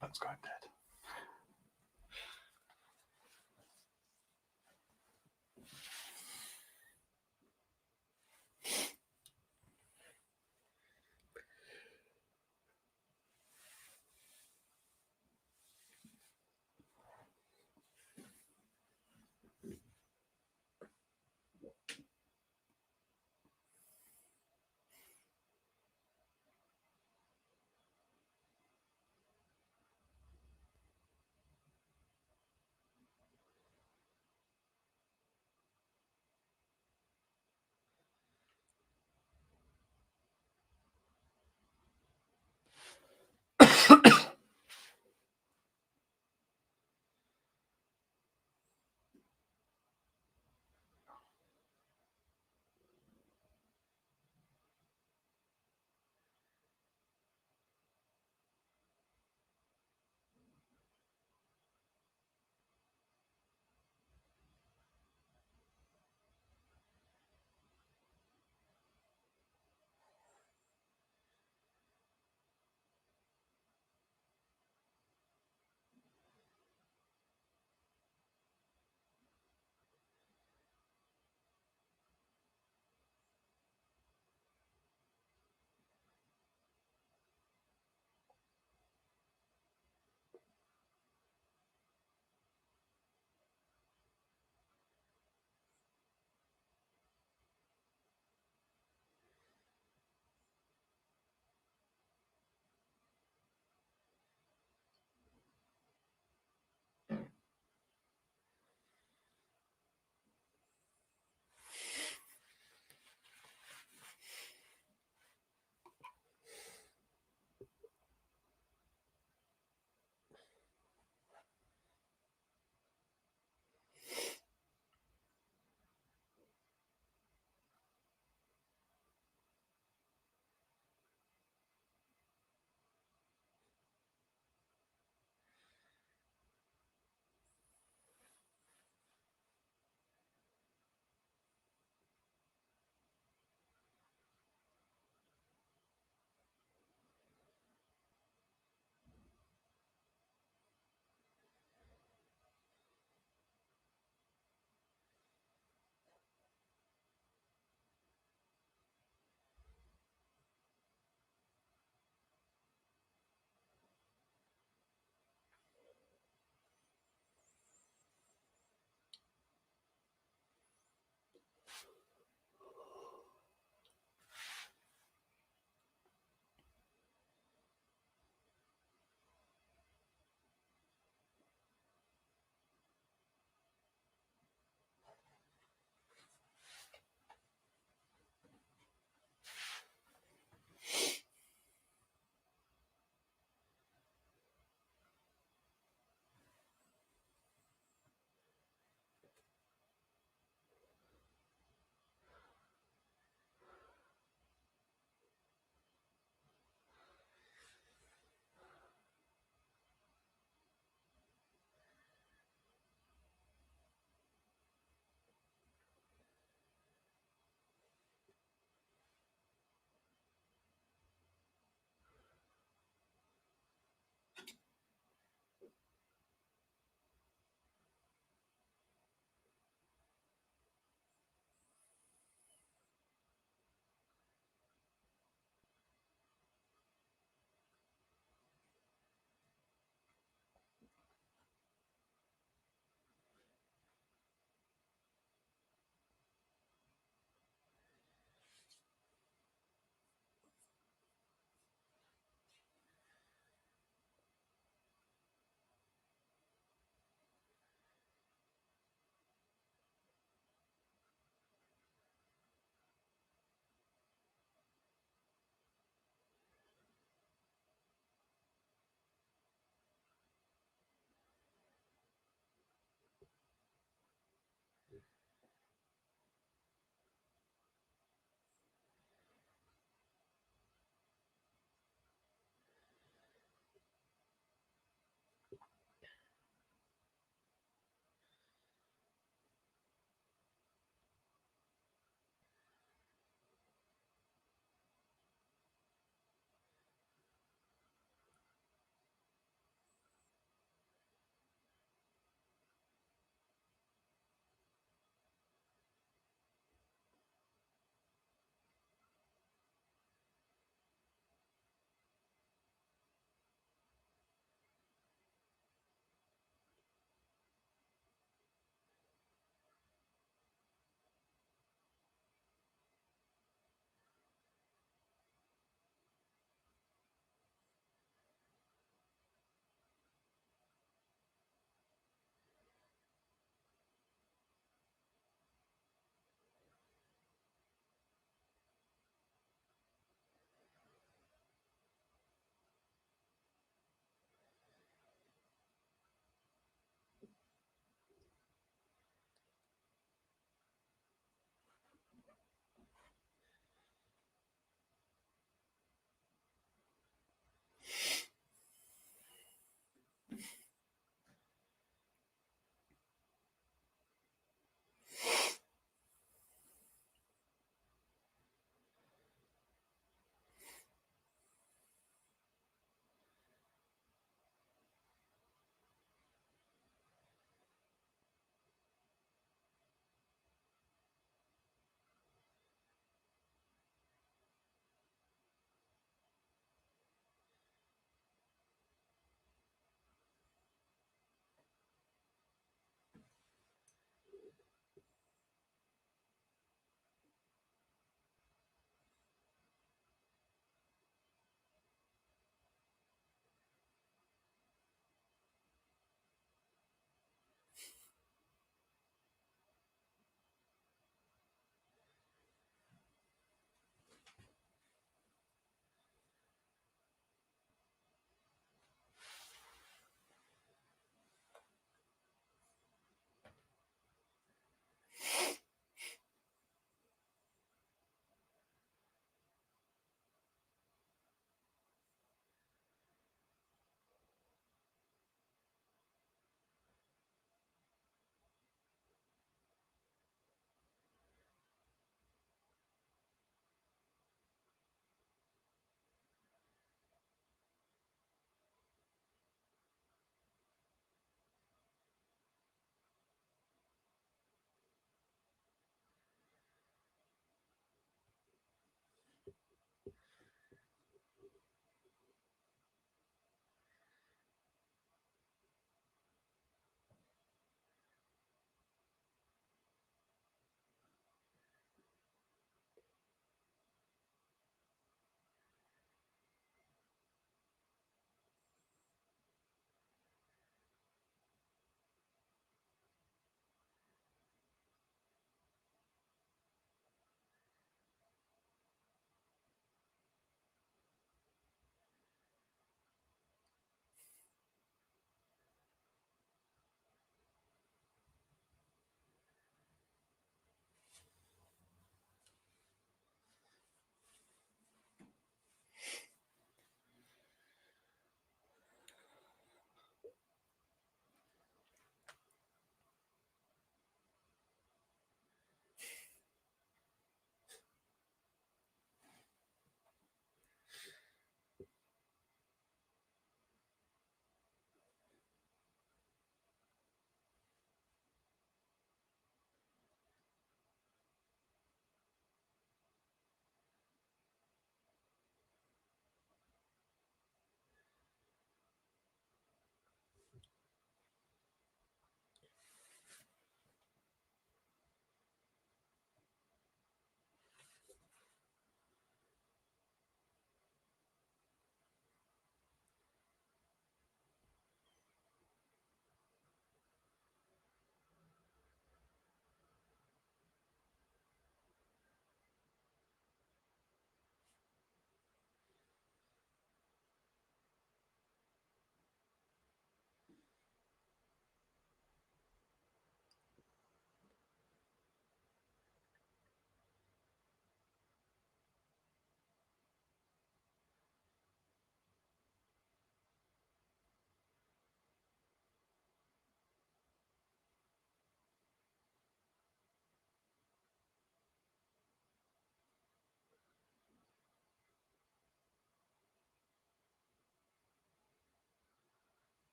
A: That's quite dead.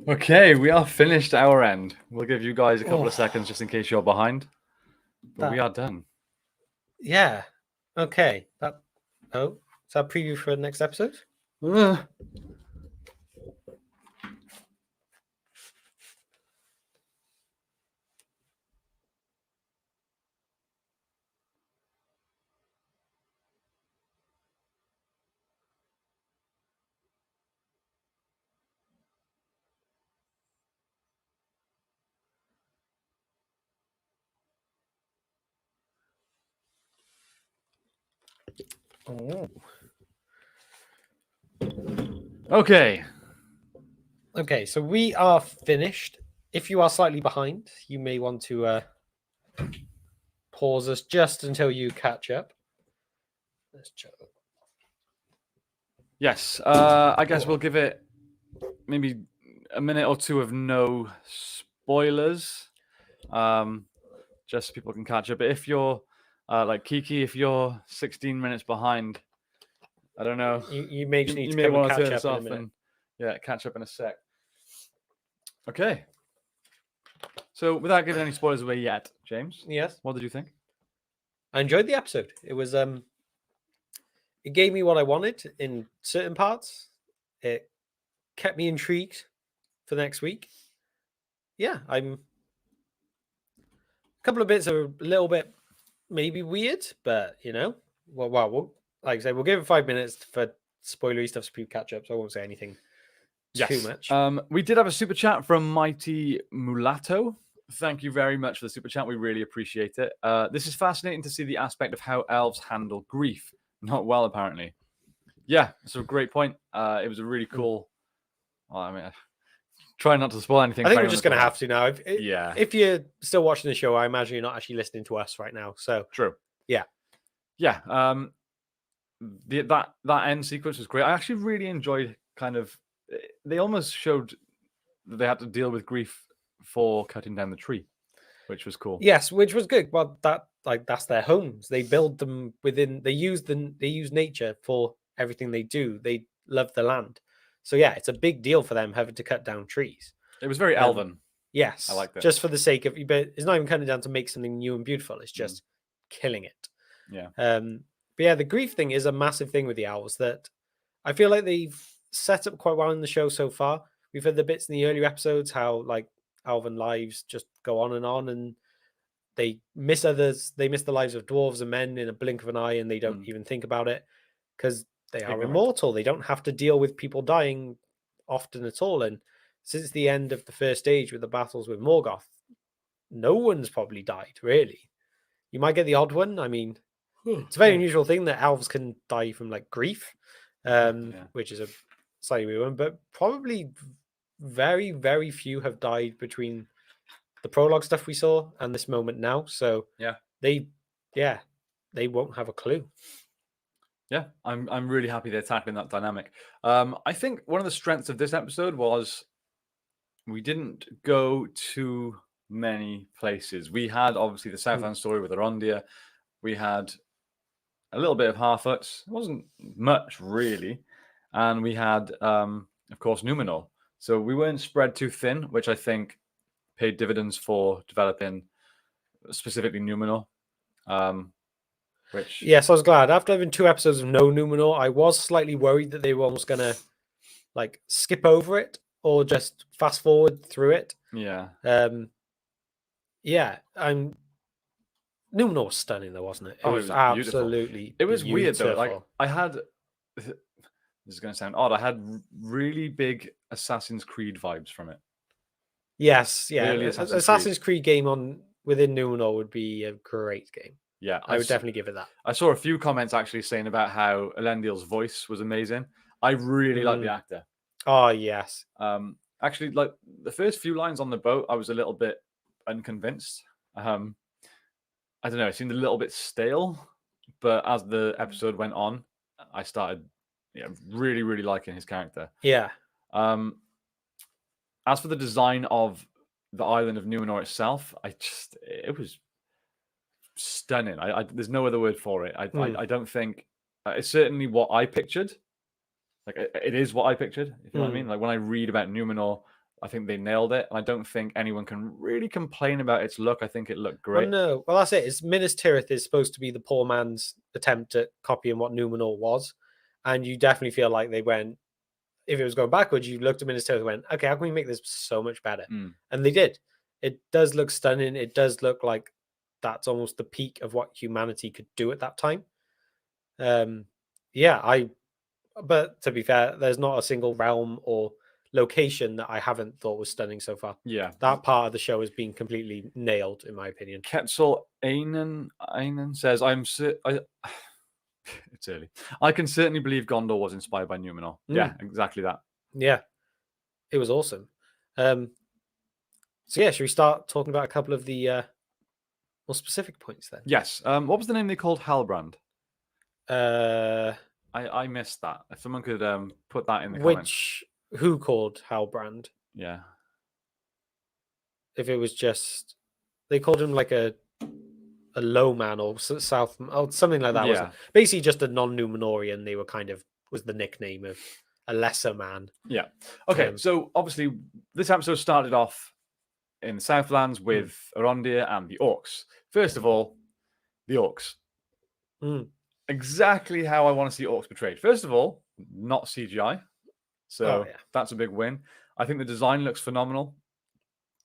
A: Okay, we are finished our end. We'll give you guys a couple of seconds just in case you're behind. But we are done.
B: Yeah. Okay. Is that preview for the next episode? Oh.
A: Okay.
B: Okay, so we are finished. If you are slightly behind, you may want to pause us just until you catch up. Let's check.
A: Yes. I guess we'll give it maybe a minute or two of no spoilers. Just so people can catch up. But if you're like Kiki, if you're 16 minutes behind, I don't know.
B: You may just need to
A: may
B: come and
A: want to
B: catch
A: turn
B: up
A: this
B: in a
A: off
B: minute.
A: and catch up in a sec. Okay. So without giving any spoilers away yet, James,
B: Yes.
A: what did you think?
B: I enjoyed the episode. It was it gave me what I wanted in certain parts. It kept me intrigued for next week. Yeah, a couple of bits are a little bit maybe weird, but well, like I say, we'll give it 5 minutes for spoilery stuff to catch up, so I won't say anything too much.
A: We did have a super chat from Mighty Mulatto. Thank you very much for the super chat. We really appreciate it. This is fascinating to see the aspect of how elves handle grief. Not well, apparently. Yeah, that's a great point. It was a really cool. Well, I mean, try not to spoil anything.
B: I think we're just going to have to now.
A: Yeah.
B: If you're still watching the show, I imagine you're not actually listening to us right now. So
A: true.
B: Yeah.
A: Yeah. That end sequence was great. I actually really enjoyed they almost showed that they had to deal with grief for cutting down the tree, which was cool.
B: Yes, which was good. Well, that's their homes. They build them within. They use nature for everything they do. They love the land. So yeah, it's a big deal for them having to cut down trees.
A: It was very elven.
B: Yes,
A: I like that.
B: Just for the sake of, but it's not even cutting down to make something new and beautiful. It's just killing it.
A: Yeah.
B: But yeah, the grief thing is a massive thing with the owls that I feel like they've set up quite well in the show so far. We've had the bits in the earlier episodes how like elven lives just go on, and they miss others. They miss the lives of dwarves and men in a blink of an eye, and they don't even think about it because they are immortal. They don't have to deal with people dying often at all. And since the end of the first age with the battles with Morgoth, no one's probably died, really. You might get the odd one. I mean, it's a very unusual thing that elves can die from like grief, which is a slightly weird one, but probably very, very few have died between the prologue stuff we saw and this moment now. So they won't have a clue.
A: Yeah, I'm really happy they're tackling that dynamic. I think one of the strengths of this episode was we didn't go too many places. We had obviously the Southland story with Arondia. We had a little bit of Harfoots. It wasn't much really, and we had, of course, Numenor. So we weren't spread too thin, which I think paid dividends for developing specifically Numenor.
B: Yes, I was glad. After having 2 episodes of no Numenor, I was slightly worried that they were almost going to like skip over it or just fast forward through it.
A: Yeah.
B: Numenor was stunning though, wasn't it?
A: It was
B: absolutely
A: beautiful. It was
B: beautiful.
A: weird though. Like I had, this is going to sound odd, I had really big Assassin's Creed vibes from it.
B: Yes, yeah. Really Assassin's Creed game within Numenor would be a great game.
A: Yeah,
B: I would definitely give it that.
A: I saw a few comments actually saying about how Elendil's voice was amazing. I really like the actor.
B: Oh yes.
A: Actually, like the first few lines on the boat, I was a little bit unconvinced. I don't know, it seemed a little bit stale, but as the episode went on, I started really, really liking his character.
B: Yeah.
A: As for the design of the island of Numenor itself, it was stunning. There's no other word for it. I don't think it's certainly what I pictured. Like it is what I pictured. If you know what I mean. Like when I read about Numenor, I think they nailed it. I don't think anyone can really complain about its look. I think it looked
B: Well,
A: great.
B: no. Well, that's it. It's Minas Tirith is supposed to be the poor man's attempt at copying what Numenor was. And you definitely feel like they went, if it was going backwards, you looked at Minas Tirith and went, okay, how can we make this so much better? And they did. It does look stunning. It does look like that's almost the peak of what humanity could do at that time. But to be fair, there's not a single realm or location that I haven't thought was stunning so far.
A: Yeah.
B: That part of the show has been completely nailed, in my opinion.
A: Ketzel Einen says, it's early. I can certainly believe Gondor was inspired by Numenor. Yeah, exactly that.
B: Yeah, it was awesome. So yeah, should we start talking about a couple of the more specific points then?
A: Yes. What was the name they called Halbrand? I missed that. If someone could put that in the comments.
B: Who called Halbrand?
A: Yeah.
B: If it was just, they called him like a low man or south or something like that.
A: Yeah.
B: Basically just a non-Numenorian. They were was the nickname of a lesser man.
A: Yeah. Okay. So obviously this episode started off in the Southlands with Arondir and the orcs. First of all, the orcs. Exactly how I want to see orcs portrayed. First of all, not CGI. So that's a big win. I think the design looks phenomenal.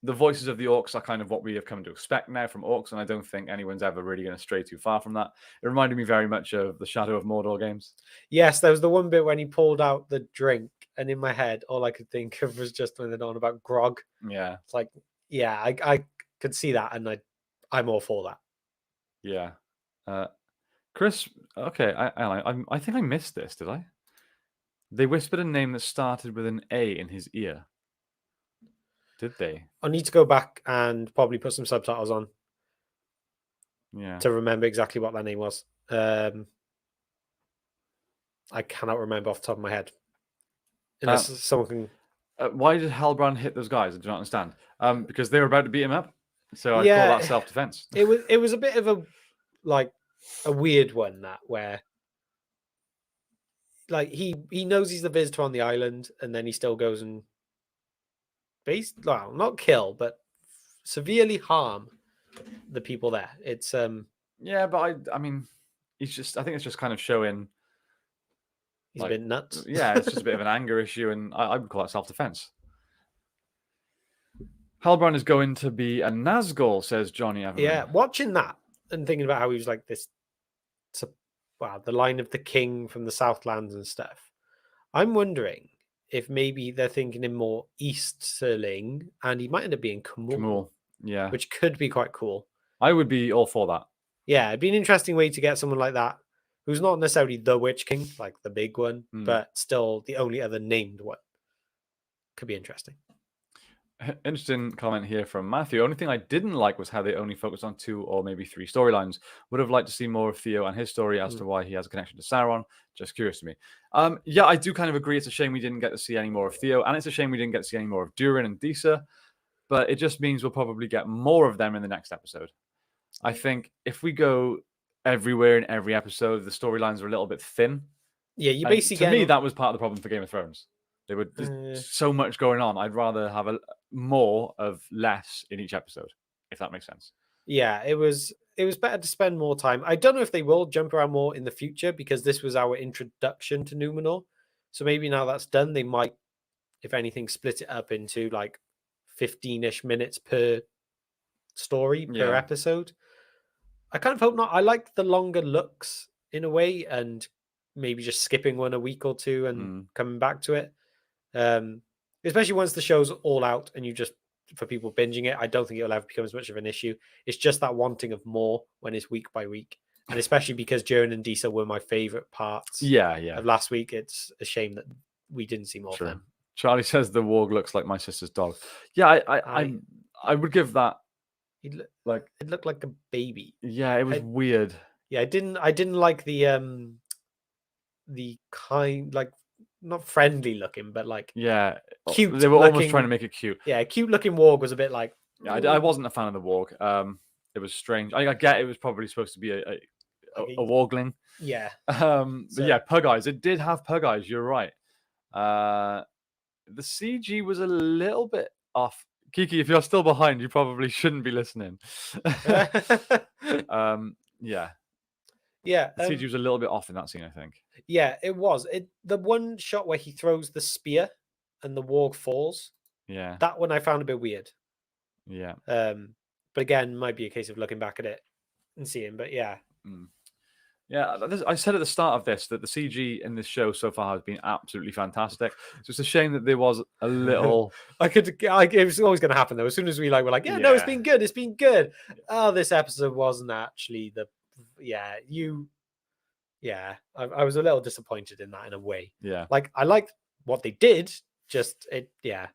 A: The voices of the orcs are kind of what we have come to expect now from orcs, and I don't think anyone's ever really going to stray too far from that. It reminded me very much of the Shadow of Mordor games.
B: Yes, there was the one bit when he pulled out the drink, and in my head, all I could think of was just when they're on about grog.
A: Yeah.
B: It's like, yeah, I could see that, and I'm all for that.
A: Yeah. Chris, okay, I think I missed this, did I? They whispered a name that started with an A in his ear. Did they?
B: I need to go back and probably put some subtitles on.
A: Yeah.
B: To remember exactly what that name was. I cannot remember off the top of my head. Unless someone can.
A: Why did Halbrand hit those guys? I do not understand. Because they were about to beat him up. So I call that self-defense.
B: It was a bit of a weird one where like he knows he's the visitor on the island, and then he still goes and not kill, but severely harm the people there. It's
A: yeah, but I mean, I think it's just kind of showing
B: he's a bit nuts.
A: Yeah, it's just a bit of an anger issue, and I would call that self-defense. Halbrand is going to be a Nazgul, says Johnny Everman.
B: Yeah, watching that and thinking about how he was like this. The line of the king from the Southlands and stuff. I'm wondering if maybe they're thinking him more Easterling, and he might end up being Khmul.
A: Yeah,
B: which could be quite cool.
A: I would be all for that.
B: Yeah, it'd be an interesting way to get someone like that, who's not necessarily the Witch King, like the big one, but still the only other named one. Could be interesting.
A: Interesting comment here from Matthew. Only thing I didn't like was how they only focused on 2 or maybe 3 storylines. Would have liked to see more of Theo and his story as to why he has a connection to Sauron. Just curious to me. Yeah, I do kind of agree. It's a shame we didn't get to see any more of Theo, and it's a shame we didn't get to see any more of Durin and Disa. But it just means we'll probably get more of them in the next episode. I think if we go everywhere in every episode, the storylines are a little bit thin.
B: Yeah, you basically
A: to me, that was part of the problem for Game of Thrones. There's so much going on. I'd rather have more of less in each episode, if that makes sense.
B: Yeah, it was better to spend more time. I don't know if they will jump around more in the future, because this was our introduction to Numenor. So maybe now that's done, they might, if anything, split it up into like 15-ish minutes per story per episode. I kind of hope not. I like the longer looks in a way, and maybe just skipping one a week or two and coming back to it. Especially once the show's all out and for people binging it, I don't think it'll ever become as much of an issue. It's just that wanting of more when it's week by week. And especially because Durin and Disa were my favorite parts of last week, it's a shame that we didn't see more of them.
A: Charlie says the warg looks like my sister's dog. Yeah, I would give that.
B: It looked like a baby.
A: Yeah, it was weird.
B: Yeah, I didn't like the kind, like, not friendly looking, but like cute.
A: They were almost trying to make it cute.
B: Yeah, cute looking warg was a bit like.
A: Yeah, I wasn't a fan of the warg. It was strange. I get it was probably supposed to be a wargling.
B: Yeah.
A: But yeah, pug eyes. It did have pug eyes. You're right. the CG was a little bit off. Kiki, if you're still behind, you probably shouldn't be listening. Yeah.
B: Yeah,
A: The CG was a little bit off in that scene, I think.
B: yeah, it was. The one shot where he throws the spear and the warg falls,
A: Yeah.
B: that one I found a bit weird.
A: Yeah.
B: But again, might be a case of looking back at it and seeing. But yeah.
A: Yeah, I said at the start of this that the CG in this show so far has been absolutely fantastic. It's just a shame that there was a little.
B: It was always going to happen though. As soon as we're like, yeah, no, it's been good. It's been good. Oh, this episode wasn't actually I was a little disappointed in that in a way.
A: Yeah.
B: Like I liked what they did. Just it. Yeah.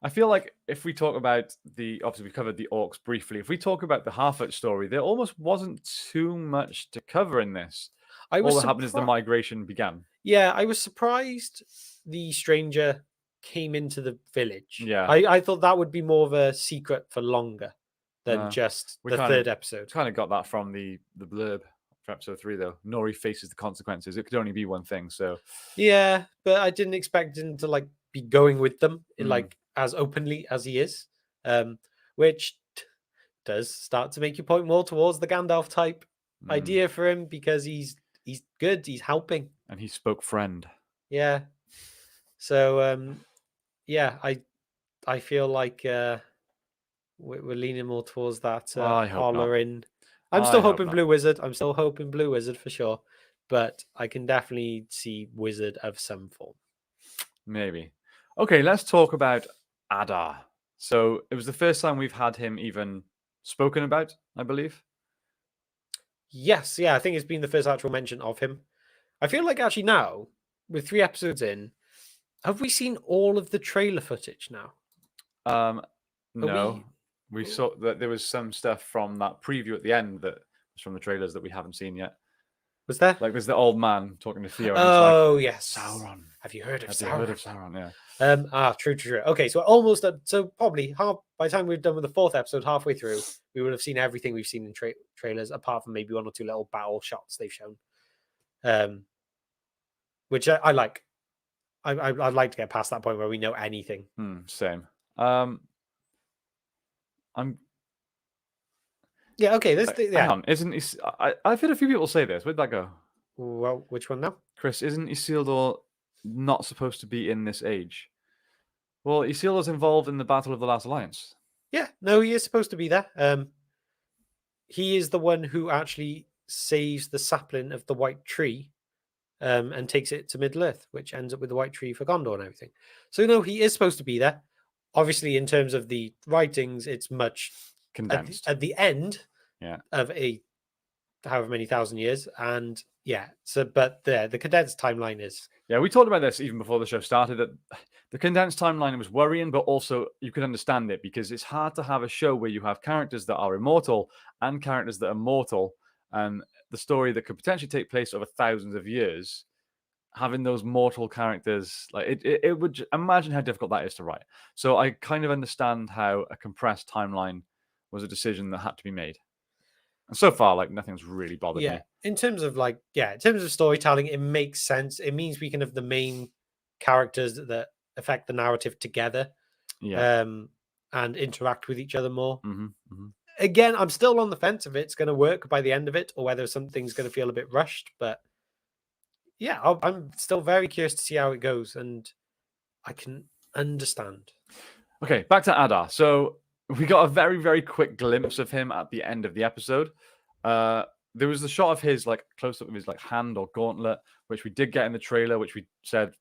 A: I feel like if we talk about obviously we covered the orcs briefly. If we talk about the Harfoot story, there almost wasn't too much to cover in this. All that happened is the migration began.
B: Yeah, I was surprised the stranger came into the village.
A: Yeah.
B: I thought that would be more of a secret for longer than just the third episode.
A: Kind of got that from the blurb for episode 3, though. Nori faces the consequences. It could only be one thing, so.
B: Yeah, but I didn't expect him to like be going with them like as openly as he is, which does start to make you point more towards the Gandalf type idea for him because he's good, he's helping,
A: and he spoke friend.
B: Yeah, so yeah, I feel like we're leaning more towards that Hollering. I'm still hoping Blue Wizard. I'm still hoping Blue Wizard for sure, but I can definitely see Wizard of some form.
A: Maybe. Okay, let's talk about Adar. So it was the first time we've had him even spoken about, I believe.
B: Yes, yeah, I think it's been the first actual mention of him. I feel like actually now, with 3 episodes in, have we seen all of the trailer footage now?
A: No. We saw that there was some stuff from that preview at the end that was from the trailers that we haven't seen yet.
B: Was there?
A: Like there's the old man talking to Theo. And
B: oh, yes.
A: Sauron.
B: Have you heard of Sauron?
A: Have you heard of Sauron? Yeah.
B: True. Okay, so almost so probably by the time we've done with the 4th episode, halfway through, we would have seen everything we've seen in trailers, apart from maybe 1 or 2 little battle shots they've shown. Which I like. I'd like to get past that point where we know anything.
A: Same.
B: Yeah. Okay.
A: Hang on. Isn't he? I've heard a few people say this. Where'd that go?
B: Well, which one now?
A: Chris, isn't Isildur not supposed to be in this age? Well, Isildur's involved in the Battle of the Last Alliance.
B: Yeah. No, he is supposed to be there. He is the one who actually saves the sapling of the white tree. And takes it to Middle-earth, which ends up with the white tree for Gondor and everything. So, no, he is supposed to be there. Obviously, in terms of the writings, it's much
A: condensed
B: at the end of however many thousand years. And but the condensed timeline is.
A: Yeah, we talked about this even before the show started. That the condensed timeline was worrying, but also you could understand it because it's hard to have a show where you have characters that are immortal and characters that are mortal, and the story that could potentially take place over thousands of years, having those mortal characters, like it would imagine how difficult that is to write. So I kind of understand how a compressed timeline was a decision that had to be made. And so far, like nothing's really bothered me.
B: In terms of storytelling, it makes sense. It means we can have the main characters that affect the narrative together, and interact with each other more. Again, I'm still on the fence if it's going to work by the end of it or whether something's going to feel a bit rushed. But yeah, I'm still very curious to see how it goes, and I can understand.
A: Okay, back to Adar. So we got a very, very quick glimpse of him at the end of the episode. There was the shot of his like close up of his like hand or gauntlet, which we did get in the trailer, which we said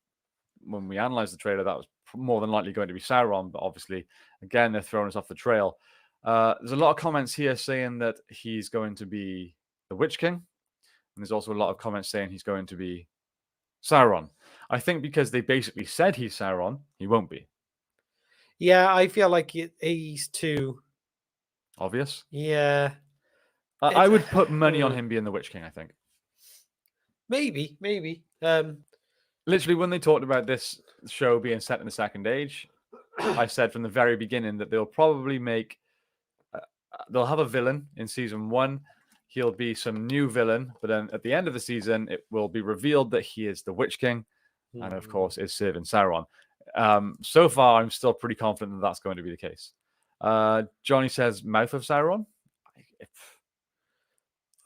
A: when we analyzed the trailer that was more than likely going to be Sauron. But obviously, again, they're throwing us off the trail. There's a lot of comments here saying that he's going to be the Witch King. And there's also a lot of comments saying he's going to be Sauron. I think because they basically said he's Sauron, he won't be.
B: Yeah, I feel like he's too...
A: obvious?
B: Yeah.
A: I would put money on him being the Witch King, I think.
B: Maybe.
A: Literally, when they talked about this show being set in the Second Age, I said from the very beginning that they'll probably make... they'll have a villain in season 1. He'll be some new villain, but then at the end of the season, it will be revealed that he is the Witch King, and of course, is serving Sauron. So far, I'm still pretty confident that that's going to be the case. Johnny says, Mouth of Sauron.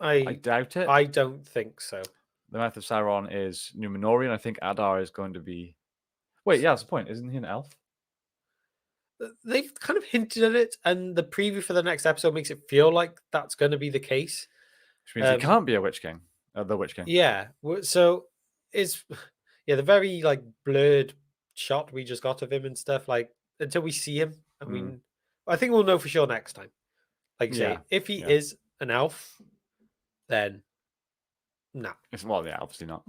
A: I doubt it.
B: I don't think so.
A: The Mouth of Sauron is Numenorian. I think Adar is going to be... Wait, yeah, that's the point. Isn't he an elf?
B: They've kind of hinted at it, and the preview for the next episode makes it feel like that's going to be the case.
A: Which means he can't be a Witch King. The Witch King.
B: Yeah. So it's the very like blurred shot we just got of him and stuff. Like until we see him, I mean, I think we'll know for sure next time. Like say, if he is an elf, then no.
A: Obviously not.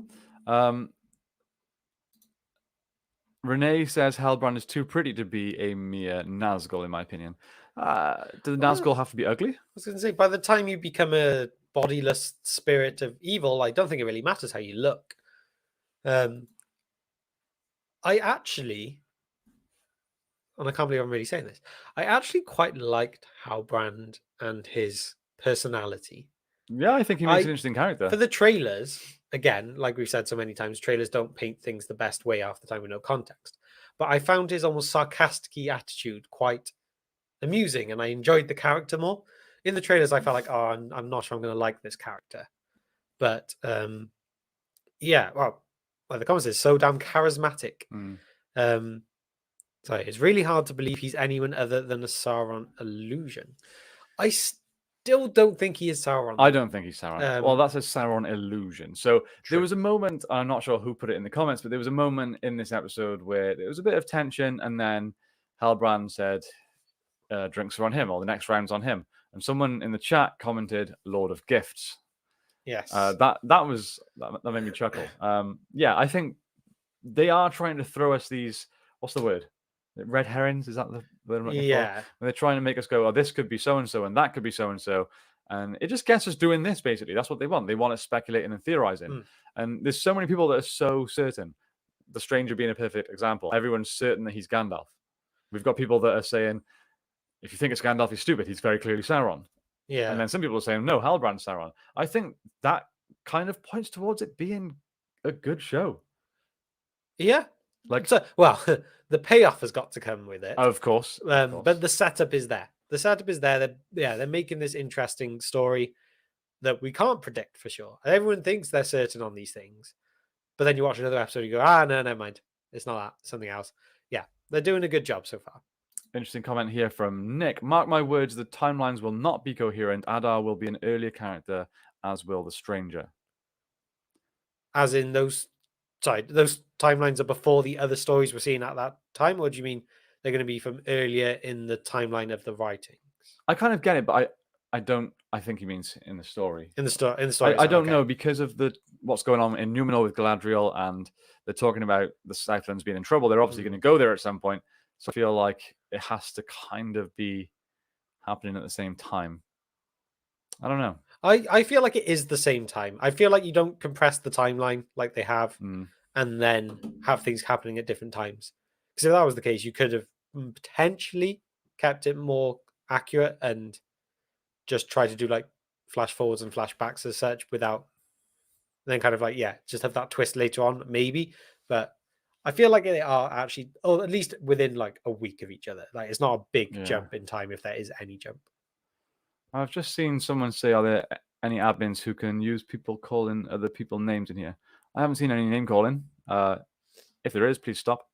A: Renee says Halbrand is too pretty to be a mere Nazgul, in my opinion. Do the Nazgul have to be ugly?
B: I was going to say, by the time you become a bodiless spirit of evil, I don't think it really matters how you look. I actually, and I can't believe I'm really saying this, I actually quite liked Halbrand and his personality.
A: Yeah, I think he makes an interesting character.
B: For the trailers, again, like we've said so many times, trailers don't paint things the best way half the time with no context. But I found his almost sarcastic attitude quite amusing, and I enjoyed the character more. In the trailers, I felt like, oh, I'm not sure I'm going to like this character. But yeah, well, the comments is so damn charismatic. So it's really hard to believe he's anyone other than a Sauron illusion. I still don't think he is Sauron.
A: I don't think he's Sauron. Well, that's a Sauron illusion. So there was a moment, I'm not sure who put it in the comments, but there was a moment in this episode where there was a bit of tension, and then Halbrand said, drinks are on him, or the next round's on him. And someone in the chat commented, Lord of Gifts.
B: Yes.
A: That made me chuckle. Yeah, I think they are trying to throw us these, what's the word? Red herrings, is that the word I'm looking for? When they're trying to make us go, oh, this could be so-and-so, and that could be so-and-so. And it just gets us doing this, basically. That's what they want. They want us speculating and theorizing. And there's so many people that are so certain. The Stranger being a perfect example. Everyone's certain that he's Gandalf. We've got people that are saying, if you think it's Gandalf, he's stupid. He's very clearly Sauron.
B: Yeah.
A: And then some people are saying, no, Halbrand's Sauron. I think that kind of points towards it being a good show.
B: Yeah. Well, the payoff has got to come with it.
A: Of course.
B: But the setup is there. The setup is there. They're making this interesting story that we can't predict for sure. Everyone thinks they're certain on these things. But then you watch another episode and you go, no, never mind. It's not that. It's something else. Yeah. They're doing a good job so far.
A: Interesting comment here from Nick. Mark my words, the timelines will not be coherent. Adar will be an earlier character, as will the Stranger.
B: As in those timelines are before the other stories we're seeing at that time, or do you mean they're going to be from earlier in the timeline of the writings?
A: I kind of get it, but I don't. I think he means in the story.
B: In the story.
A: I don't know, because of what's going on in Numenor with Galadriel, and they're talking about the Southlands being in trouble. They're obviously going to go there at some point. So I feel like it has to kind of be happening at the same time. I don't know.
B: I feel like it is the same time. I feel like you don't compress the timeline like they have and then have things happening at different times. Because if that was the case, you could have potentially kept it more accurate and just try to do like flash forwards and flashbacks as such without then kind of like, just have that twist later on, maybe. But I feel like they are actually, or at least within like a week of each other. Like it's not a big jump in time if there is any jump.
A: I've just seen someone say, are there any admins who can use people calling other people names in here? I haven't seen any name calling. If there is, please stop.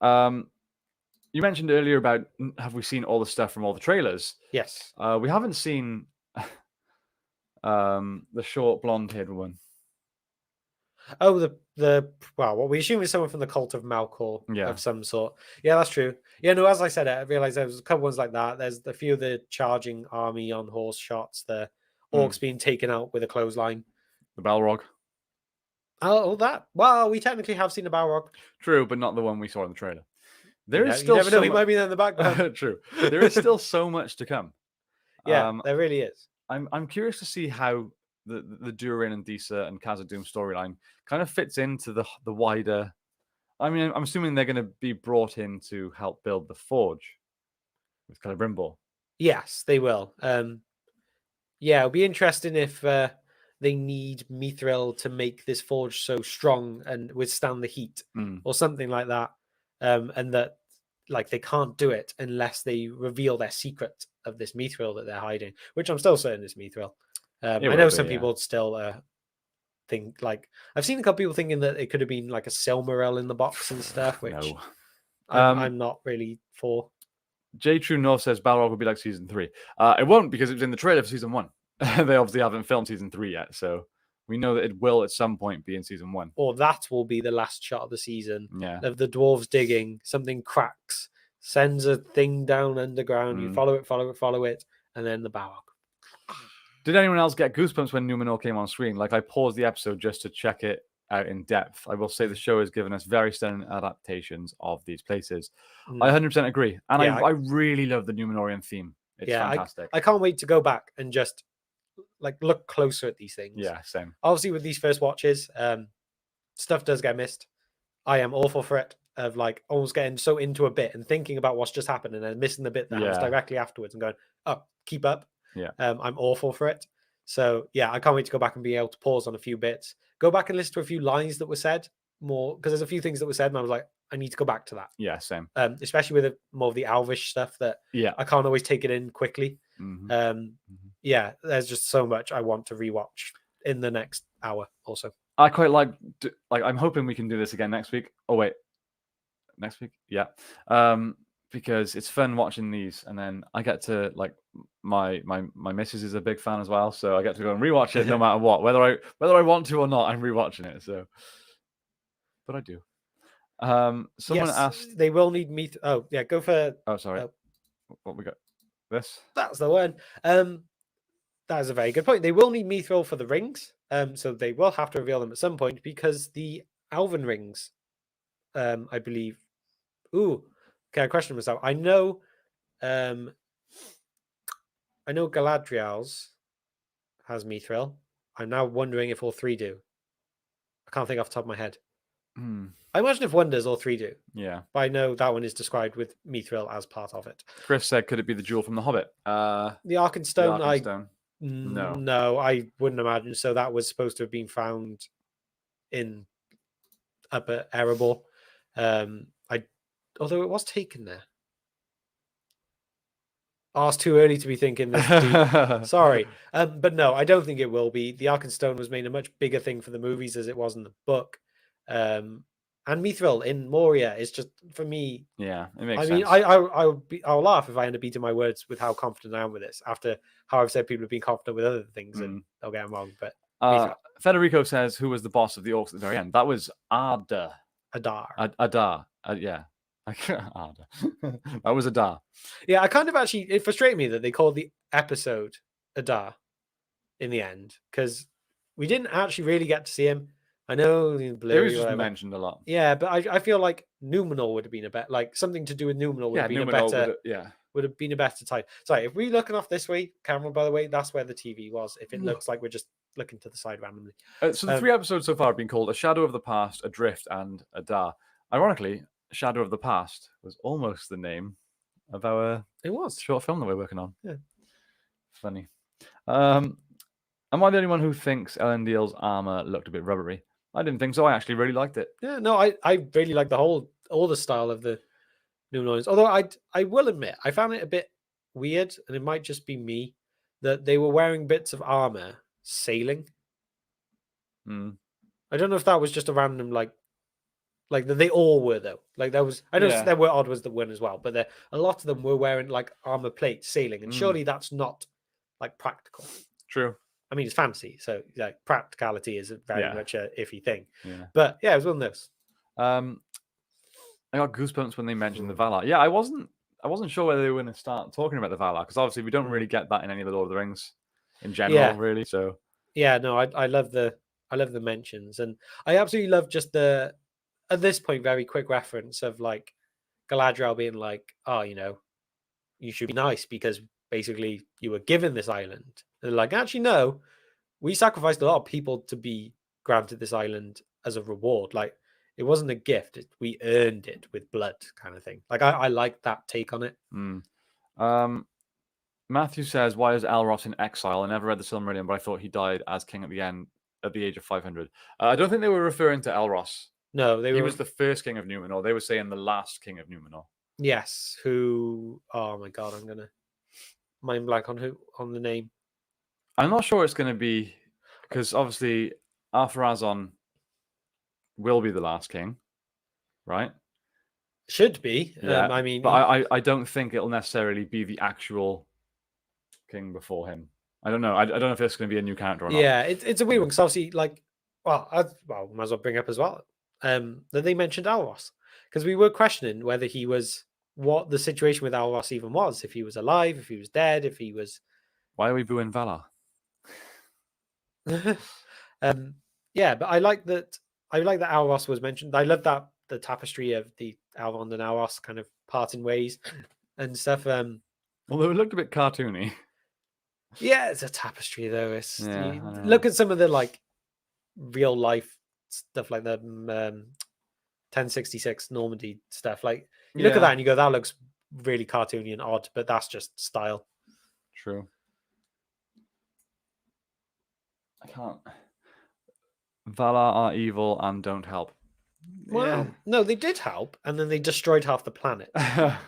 A: You mentioned earlier about, have we seen all the stuff from all the trailers?
B: Yes.
A: We haven't seen the short blonde-haired one.
B: Oh, what we assume is someone from the cult of Malkor of some sort. Yeah, that's true. Yeah, no, as I said, I realized there was a couple ones like that. There's a few of the charging army on horse shots, the orcs being taken out with a clothesline.
A: The Balrog.
B: Oh, that. Well, we technically have seen a Balrog.
A: True, but not the one we saw in the trailer.
B: There is still. You never know. He might be there in the background.
A: True. There is still so much to come.
B: Yeah, there really is.
A: I'm curious to see how the Durin and Disa and Khazad-dûm storyline kind of fits into the wider. I mean, I'm assuming they're going to be brought in to help build the forge with Celebrimbor.
B: Yes, they will. Yeah, it'll be interesting if they need Mithril to make this forge so strong and withstand the heat or something like that. and that like they can't do it unless they reveal their secret of this mithril that they're hiding, which I'm still certain is mithril. I know some people still think like I've seen a couple people thinking that it could have been like a Silmaril in the box and stuff, which
A: No.
B: I'm not really for.
A: J True North says Balrog will be like season 3. It won't, because it was in the trailer for season 1. They obviously haven't filmed season 3 yet, so we know that it will at some point be in season 1.
B: Or that will be the last shot of the season.
A: Yeah.
B: Of the dwarves digging, something cracks, sends a thing down underground. You follow it, and then the Balrog.
A: Did anyone else get goosebumps when Numenor came on screen? Like, I paused the episode just to check it out in depth. I will say the show has given us very stunning adaptations of these places. I 100% agree. And I really love the Numenorian theme. It's fantastic.
B: I can't wait to go back and just like look closer at these things.
A: Yeah, same.
B: Obviously, with these first watches, stuff does get missed. I am awful for it, of like almost getting so into a bit and thinking about what's just happened and then missing the bit that happens directly afterwards and going, oh, keep up.
A: Yeah.
B: I'm awful for it. So yeah, I can't wait to go back and be able to pause on a few bits, go back and listen to a few lines that were said more, because there's a few things that were said and I was like, I need to go back to that.
A: Yeah, same.
B: Especially with more of the Elvish stuff that I can't always take it in quickly. Yeah, there's just so much I want to rewatch in the next hour also.
A: I quite like I'm hoping we can do this again next week. Oh wait, next week? Yeah. Because it's fun watching these, and then I get to like my missus is a big fan as well, so I get to go and rewatch it no matter what, whether I want to or not. I'm rewatching it, so but I do. Someone asked,
B: they will need me. Oh yeah, go for.
A: Oh sorry, what we got? This.
B: That's the one. That is a very good point. They will need mithril for the rings, so they will have to reveal them at some point because the Elven rings, I believe. Ooh. Okay, I question myself. I know Galadriel's has mithril. I'm now wondering if all 3 do. I can't think off the top of my head. I imagine if one does, all 3 do.
A: Yeah.
B: But I know that one is described with mithril as part of it.
A: Chris said, could it be the jewel from The Hobbit?
B: The Arkenstone, No, I wouldn't imagine so. That was supposed to have been found in Upper Erebor. Although it was taken there. Oh, it's too early to be thinking this deep. Sorry. But no, I don't think it will be. The Arkenstone was made a much bigger thing for the movies as it was in the book. And mithril in Moria is just, for me...
A: Yeah, it makes sense.
B: I'll laugh if I end up eating my words with how confident I am with this. After how I've said people have been confident with other things and they'll get them wrong. But
A: Federico says, who was the boss of the orcs at the very end? That was Adar. Yeah. That was Adar.
B: Yeah, I kind of actually, it frustrated me that they called the episode Adar in the end, because we didn't actually really get to see him. I know it
A: was just mentioned a lot.
B: Yeah, but I feel like Numenor would have been a better, like something to do with Numenor would have been would have been a better title. Sorry, if we're looking off this way, camera, by the way, that's where the TV was. If it looks like we're just looking to the side randomly.
A: So the 3 episodes so far have been called A Shadow of the Past, Adrift, and Adar. Ironically, Shadow of the Past was almost the name of our short film that we're working on.
B: Yeah.
A: Funny. Am I the only one who thinks Elendil's armor looked a bit rubbery? I didn't think so. I actually really liked it.
B: Yeah, no, I really like all the style of the Numenorians. Although I will admit, I found it a bit weird, and it might just be me, that they were wearing bits of armor sailing. I don't know if that was just a random like that they all were though. Like there was, I know there were odd ones that weren't as well, but a lot of them were wearing like armor plates sailing, and surely that's not like practical.
A: True.
B: I mean, it's fantasy, so like practicality is very much a iffy thing.
A: Yeah.
B: But yeah, it was one of those.
A: I got goosebumps when they mentioned the Valar. Yeah, I wasn't sure whether they were going to start talking about the Valar, because obviously we don't really get that in any of the Lord of the Rings in general, really. So
B: yeah, no, I love the mentions, and I absolutely love just the, at this point, very quick reference of like Galadriel being like, oh, you should be nice because basically you were given this island. And they're like, actually, no, we sacrificed a lot of people to be granted this island as a reward. Like, it wasn't a gift. We earned it with blood, kind of thing. Like, I like that take on it.
A: Matthew says, why is Elros in exile? I never read the Silmarillion, but I thought he died as king at the end, at the age of 500. I don't think they were referring to Elros
B: No, they
A: He
B: were.
A: was the first king of Numenor. They were saying the last king of Numenor.
B: Yes. Who? Oh my god, I'm gonna mind blank on the name.
A: I'm not sure it's going to be because obviously Ar-Pharazôn will be the last king, right?
B: Should be.
A: Yeah,
B: I mean,
A: but I don't think it'll necessarily be the actual king before him. I don't know. I don't know if it's going to be a new character or not.
B: yeah, it's a weird one because obviously, like, well, might as well bring up as well that they mentioned Alros because we were questioning whether he was what the situation with Alros even was, if he was alive, if he was dead, if he was.
A: Why are we booing Valar?
B: Yeah, but I like that. I like that Alros was mentioned. I love that the tapestry of the Elrond and Alros kind of parting ways and stuff.
A: Although it looked a bit cartoony.
B: Yeah, it's a tapestry though. It's
A: Yeah, I know.
B: look at some of the like real life stuff like the 1066 Normandy stuff. Like you look at that and you go, that looks really cartoony and odd, but that's just style.
A: True. I can't. Valar are evil and don't help.
B: Well, no, they did help, and then they destroyed half the planet.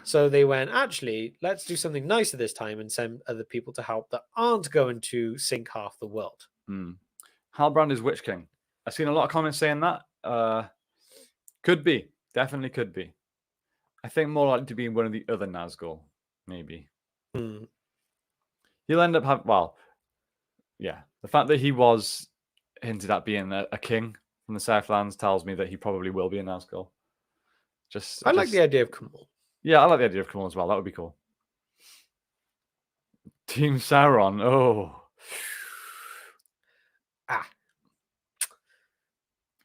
B: So they went, actually, let's do something nicer this time and send other people to help that aren't going to sink half the world.
A: Halbrand is Witch King. I've seen a lot of comments saying that. Could be. Definitely could be. I think more likely to be one of the other Nazgul, maybe. He'll end up having... Well, yeah. The fact that he was hinted at being a king from the Southlands tells me that he probably will be a Nazgul.
B: I like the idea of Kumal.
A: Yeah, I like the idea of Kumal as well. That would be cool. Team Sauron. Oh.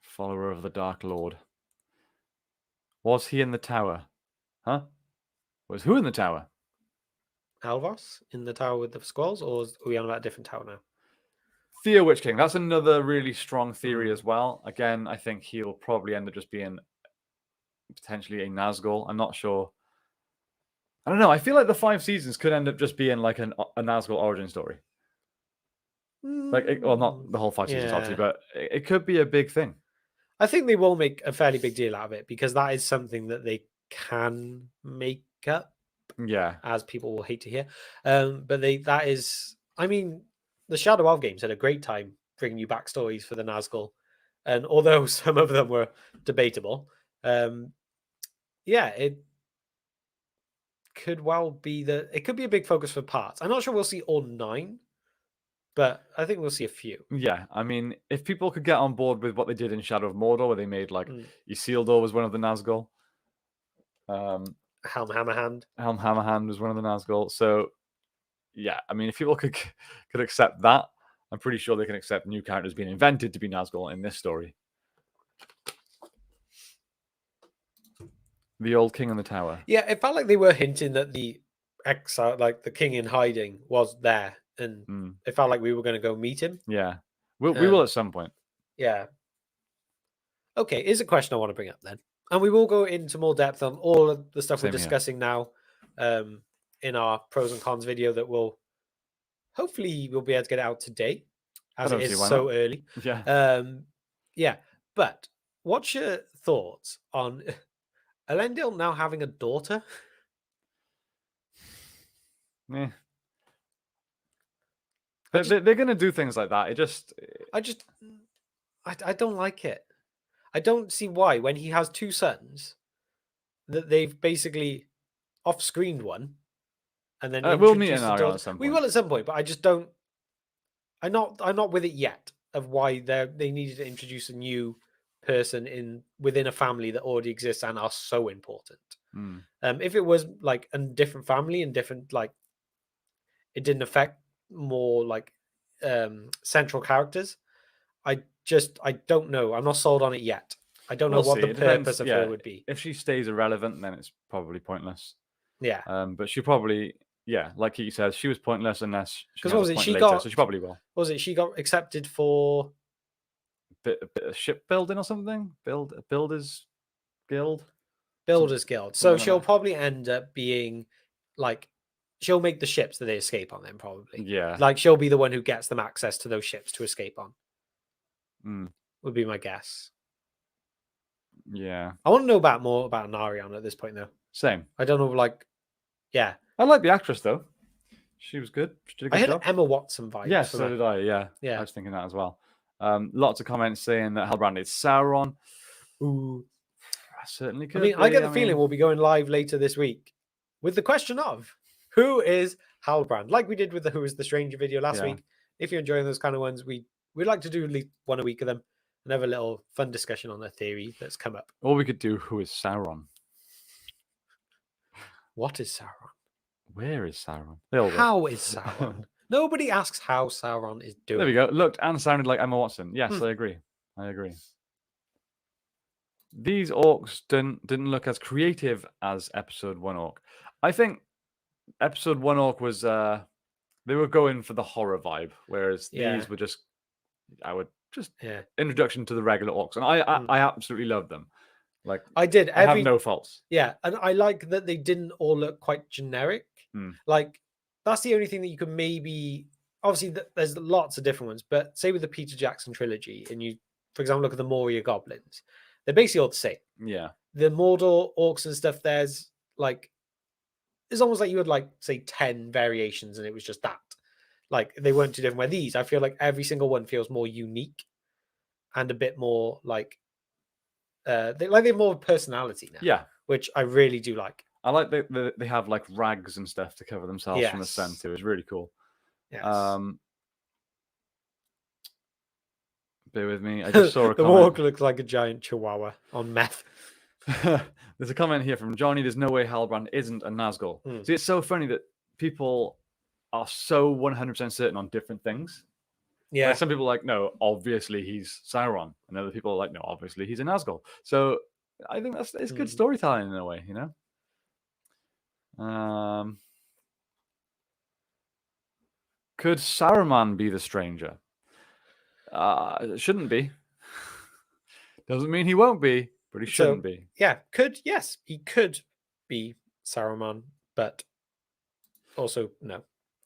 A: Follower of the Dark Lord. Was he in the tower? Huh? Was who in the tower?
B: Alvos in the tower with the squalls, or are we on about a different tower now?
A: Theo Witch King. That's another really strong theory as well. Again, I think he'll probably end up just being potentially a Nazgul. I'm not sure. I don't know. I feel like the 5 seasons could end up just being like a Nazgul origin story. Like, well, not the whole 5 seasons, obviously, but it could be a big thing.
B: I think they will make a fairly big deal out of it because that is something that they can make up.
A: Yeah.
B: As people will hate to hear. But that is, I mean, the Shadow of games had a great time bringing you backstories for the Nazgul. And although some of them were debatable, yeah, it could well be it could be a big focus for parts. I'm not sure we'll see all 9, but I think we'll see a few.
A: Yeah, I mean, if people could get on board with what they did in Shadow of Mordor, where they made like Isildur was one of the Nazgul.
B: Helm Hammerhand.
A: Helm Hammerhand was one of the Nazgul. So, yeah, I mean, if people could accept that, I'm pretty sure they can accept new characters being invented to be Nazgul in this story. The old king in the tower.
B: Yeah, it felt like they were hinting that the exile, like the king in hiding, was there, and it felt like we were going to go meet him.
A: Yeah, we will at some point.
B: Yeah. Okay, here's a question I want to bring up then, and we will go into more depth on all of the stuff we're discussing now, in our pros and cons video that will hopefully we'll be able to get out today, as it is so early.
A: Yeah.
B: Yeah. But what's your thoughts on Elendil now having a daughter?
A: Yeah. They're going to do things like that.
B: I don't like it. I don't see why, when he has 2 sons, that they've basically off-screened one, and then
A: we'll meet an Ariel at some point.
B: We will at some point, but I just don't. I'm not with it yet of why they needed to introduce a new person within a family that already exists and are so important. If it was like a different family and different, like, it didn't affect more like central characters, I don't know. I'm not sold on it yet. I don't know what the purpose of her would be.
A: If she stays irrelevant, then it's probably pointless.
B: Yeah.
A: But she probably, like he says, she was pointless unless
B: because what was it?
A: So she probably will.
B: What was it? She got accepted for
A: a bit of shipbuilding or something. Builders Guild.
B: So she'll probably end up being like, she'll make the ships that they escape on. Then probably,
A: yeah.
B: Like she'll be the one who gets them access to those ships to escape on. Would be my guess.
A: Yeah.
B: I want to know more about Narion at this point, though.
A: Same.
B: I don't know, like, yeah.
A: I like the actress though. She was good. She did a
B: I
A: good
B: had
A: job.
B: Emma Watson vibes.
A: Yes,
B: from
A: so
B: her.
A: did I. Yeah.
B: Yeah.
A: I was thinking that as well. Lots of comments saying that Halbrand is Sauron.
B: Ooh.
A: Certainly could.
B: I mean, I get the feeling we'll be going live later this week with the question of who is Halbrand, like we did with the Who is the Stranger video last week. If you're enjoying those kind of ones, we'd like to do at least one a week of them and have a little fun discussion on a theory that's come up.
A: Or we could do Who is Sauron?
B: What is Sauron?
A: Where is Sauron?
B: How is Sauron? Nobody asks how Sauron is doing.
A: There we go. Looked and sounded like Emma Watson. Yes, I agree. These orcs didn't look as creative as episode 1 orc. I think episode 1 orc was they were going for the horror vibe, whereas these were just introduction to the regular orcs, and I absolutely love them. Like
B: I did.
A: I have no faults.
B: Yeah, and I like that they didn't all look quite generic. Like that's the only thing that you could maybe. Obviously, there's lots of different ones, but say with the Peter Jackson trilogy, and you, for example, look at the Moria goblins, they're basically all the same.
A: Yeah.
B: The Mordor orcs and stuff, there's it's almost like you had like say 10 variations, and it was just that. Like they weren't too different. Where these, I feel like every single one feels more unique and a bit more like they have more personality now.
A: Yeah,
B: which I really do like.
A: I like they have like rags and stuff to cover themselves from the sun too. It's really cool.
B: Yes.
A: Bear with me. I just saw a
B: the
A: comment.
B: warg looks like a giant chihuahua on meth.
A: There's a comment here from Johnny. There's no way Halbrand isn't a Nazgul. See, it's so funny that people are so 100% certain on different things.
B: Yeah.
A: Like some people are like, no, obviously he's Sauron, and other people are like, no, obviously he's a Nazgul. So I think it's good storytelling in a way, you know. Could Saruman be the stranger? It shouldn't be. Doesn't mean he won't be, but he shouldn't be.
B: Yeah, yes, he could be Saruman, but also no.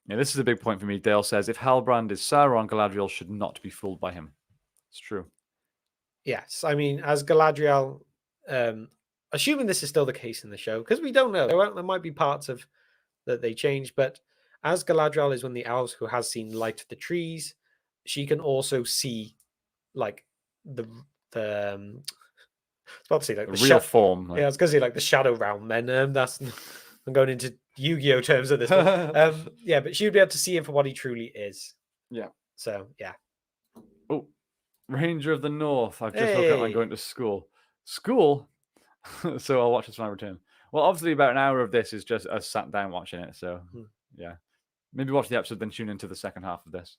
A: Yeah, this is a big point for me. Dale says, if Halbrand is Sauron, Galadriel should not be fooled by him. It's true.
B: Yes, I mean, as Galadriel, assuming this is still the case in the show, because we don't know, there might be parts of that they change, but as Galadriel is one of the elves who has seen light of the trees, she can also see like the I was about to say like
A: the real form.
B: Like... Yeah, I was going to say like the shadow realm. Then that's I'm going into Yu-Gi-Oh terms at this point. Yeah, but she would be able to see him for what he truly is.
A: Yeah.
B: So yeah.
A: Oh, Ranger of the North. I've just woken up and going to school. School. So I'll watch this when I return. Well, obviously about an hour of this is just us sat down watching it. So yeah, maybe watch the episode then tune into the second half of this.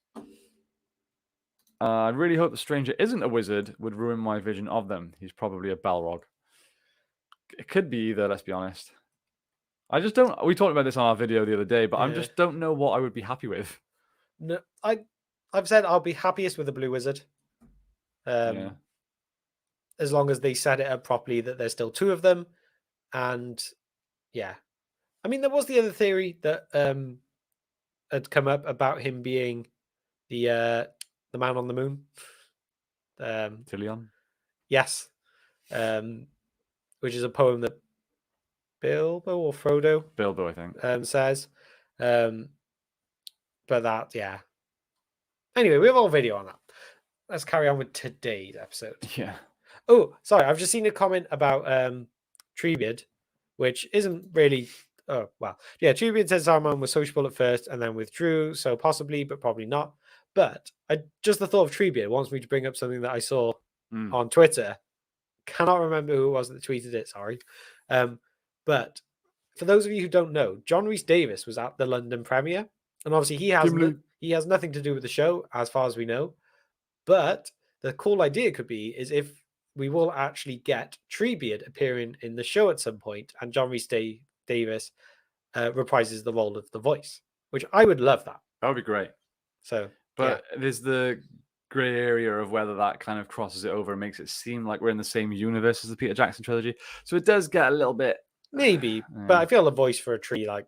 A: I really hope the stranger isn't a wizard. Would ruin my vision of them. He's probably a Balrog. It could be either. Let's be honest. I just don't. We talked about this on our video the other day, but I just don't know what I would be happy with.
B: No, I've said I'll be happiest with a blue wizard. As long as they set it up properly, that there's still 2 of them, and yeah, I mean there was the other theory that had come up about him being the man on the moon.
A: Tilion?
B: Yes. Which is a poem that Bilbo or Frodo?
A: Bilbo, I think.
B: Says. But that, yeah. Anyway, we have a whole video on that. Let's carry on with today's episode.
A: Yeah.
B: Oh, sorry, I've just seen a comment about Treebeard, which isn't really... Oh, well. Yeah, Treebeard says Saruman was sociable at first and then withdrew, so possibly, but probably not. But just the thought of Treebeard wants me to bring up something that I saw on Twitter. Cannot remember who it was that tweeted it, sorry. But for those of you who don't know, John Rhys-Davies was at the London premiere. And obviously he has nothing to do with the show, as far as we know. But the cool idea could be is if we will actually get Treebeard appearing in the show at some point, and John Rhys-Davies reprises the role of the voice, which I would love that.
A: That would be great.
B: So,
A: but there's the grey area of whether that kind of crosses it over and makes it seem like we're in the same universe as the Peter Jackson trilogy. So it does get a little bit...
B: Maybe, but I feel the voice for a tree, like...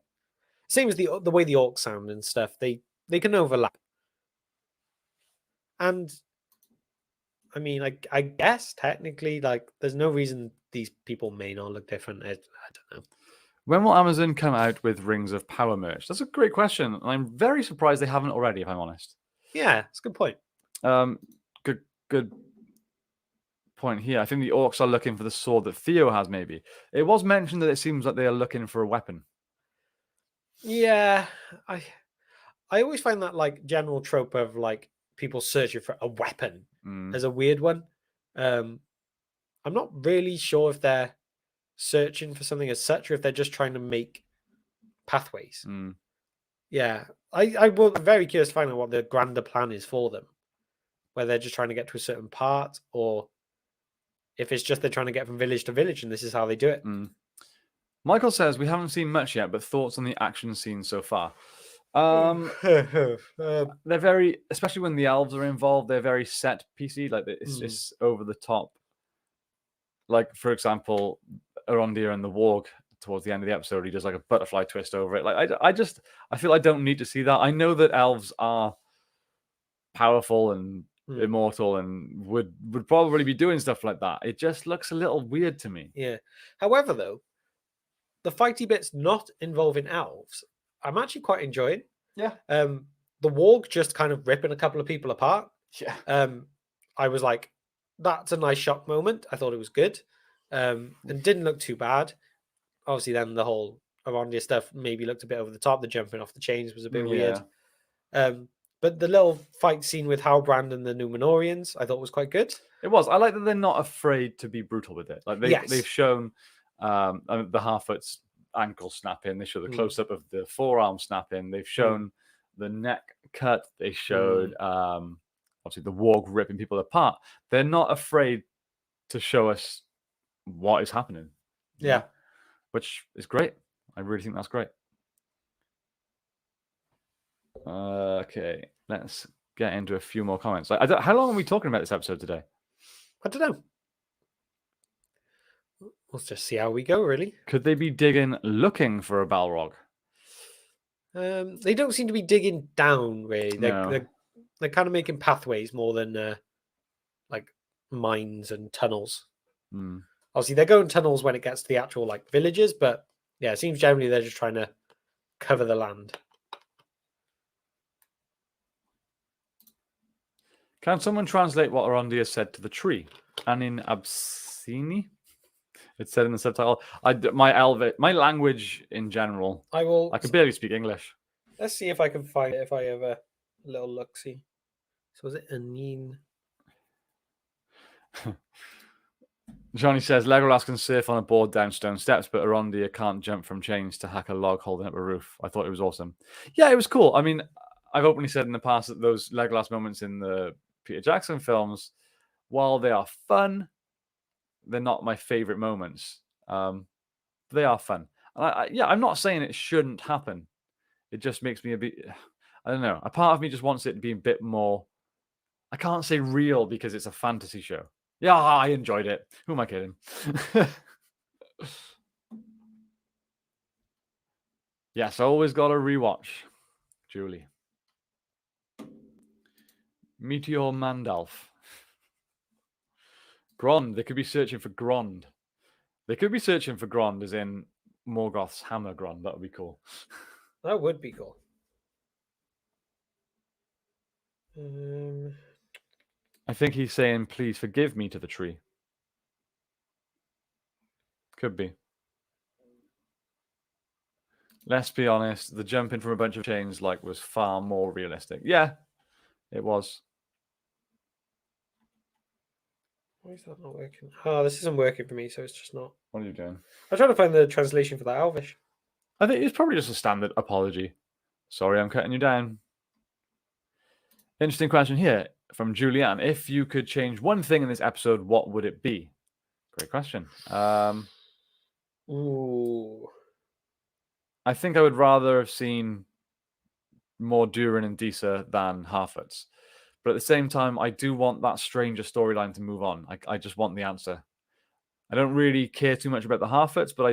B: Same as the way the orcs sound and stuff, they can overlap. And I mean, I guess technically, like, there's no reason these people may not look different. I don't know.
A: When will Amazon come out with Rings of Power merch? That's a great question, and I'm very surprised they haven't already, if I'm honest.
B: Yeah, it's a good point.
A: Good point here. I think the orcs are looking for the sword that Theo has, maybe. It was mentioned that it seems like they are looking for a weapon.
B: Yeah, I always find that, like, general trope of, like, people searching for a weapon as a weird one. I'm not really sure if they're searching for something as such, or if they're just trying to make pathways. Yeah, I'm very curious to find out what the grander plan is for them. Whether they're just trying to get to a certain part, or if it's just they're trying to get from village to village, and this is how they do it.
A: Michael says we haven't seen much yet, but thoughts on the action scene so far. They're very, especially when the elves are involved, they're very set piecey. Like it's over the top. Like, for example, Arondir and the Warg towards the end of the episode, he does like a butterfly twist over it. Like I feel I don't need to see that. I know that elves are powerful and immortal and would probably be doing stuff like that. It just looks a little weird to me.
B: Yeah. However, though, the fighty bits not involving elves, I'm actually quite enjoying.
A: Yeah.
B: The Warg just kind of ripping a couple of people apart.
A: Yeah.
B: I was like, that's a nice shock moment. I thought it was good. And didn't look too bad. Obviously, then the whole Arondir stuff maybe looked a bit over the top. The jumping off the chains was a bit weird. But the little fight scene with Halbrand and the Numenorians, I thought was quite good.
A: It was. I like that they're not afraid to be brutal with it. Like they've shown the Harfoot's ankle snapping. They show the close up of the forearm snapping. They've shown the neck cut. They showed obviously the Warg ripping people apart. They're not afraid to show us what is happening.
B: Yeah.
A: Which is great. I really think that's great. Okay, let's get into a few more comments. How long are we talking about this episode today?
B: I don't know. We'll just see how we go, really.
A: Could they be digging, looking for a Balrog?
B: They don't seem to be digging down, really. They're kind of making pathways more than like mines and tunnels. Obviously, they're going tunnels when it gets to the actual like villages, but yeah, it seems generally they're just trying to cover the land.
A: Can someone translate what Arondir said to the tree? Anin Absini? It said in the subtitle. My language in general. I can barely speak English.
B: Let's see if I can find it. If I have a little look, see. So was it Anin?
A: Johnny says Legolas can surf on a board down stone steps, but Arondir can't jump from chains to hack a log holding up a roof. I thought it was awesome. Yeah, it was cool. I mean, I've openly said in the past that those Legolas moments in the Peter Jackson films, while they are fun, they're not my favorite moments. They are fun. And I'm not saying it shouldn't happen. It just makes me a bit, I don't know. A part of me just wants it to be a bit more, I can't say real because it's a fantasy show. Yeah, I enjoyed it. Who am I kidding? Yes, I always got to rewatch. Julie. Meteor Mandalf. Grond. They could be searching for Grond. They could be searching for Grond as in Morgoth's hammer Grond. That would be cool.
B: That would be cool.
A: I think he's saying, please forgive me to the tree. Could be. Let's be honest, the jumping from a bunch of chains was far more realistic. Yeah, it was.
B: Why is that not working? Oh, this isn't working for me, so it's just not.
A: What are you doing?
B: I'm trying to find the translation for that Elvish.
A: I think it's probably just a standard apology. Sorry, I'm cutting you down. Interesting question here from Julianne. If you could change one thing in this episode, what would it be? Great question.
B: Ooh.
A: I think I would rather have seen more Durin and Disa than Harfoots. But at the same time, I do want that stranger storyline to move on. I just want the answer. I don't really care too much about the Harfoots, but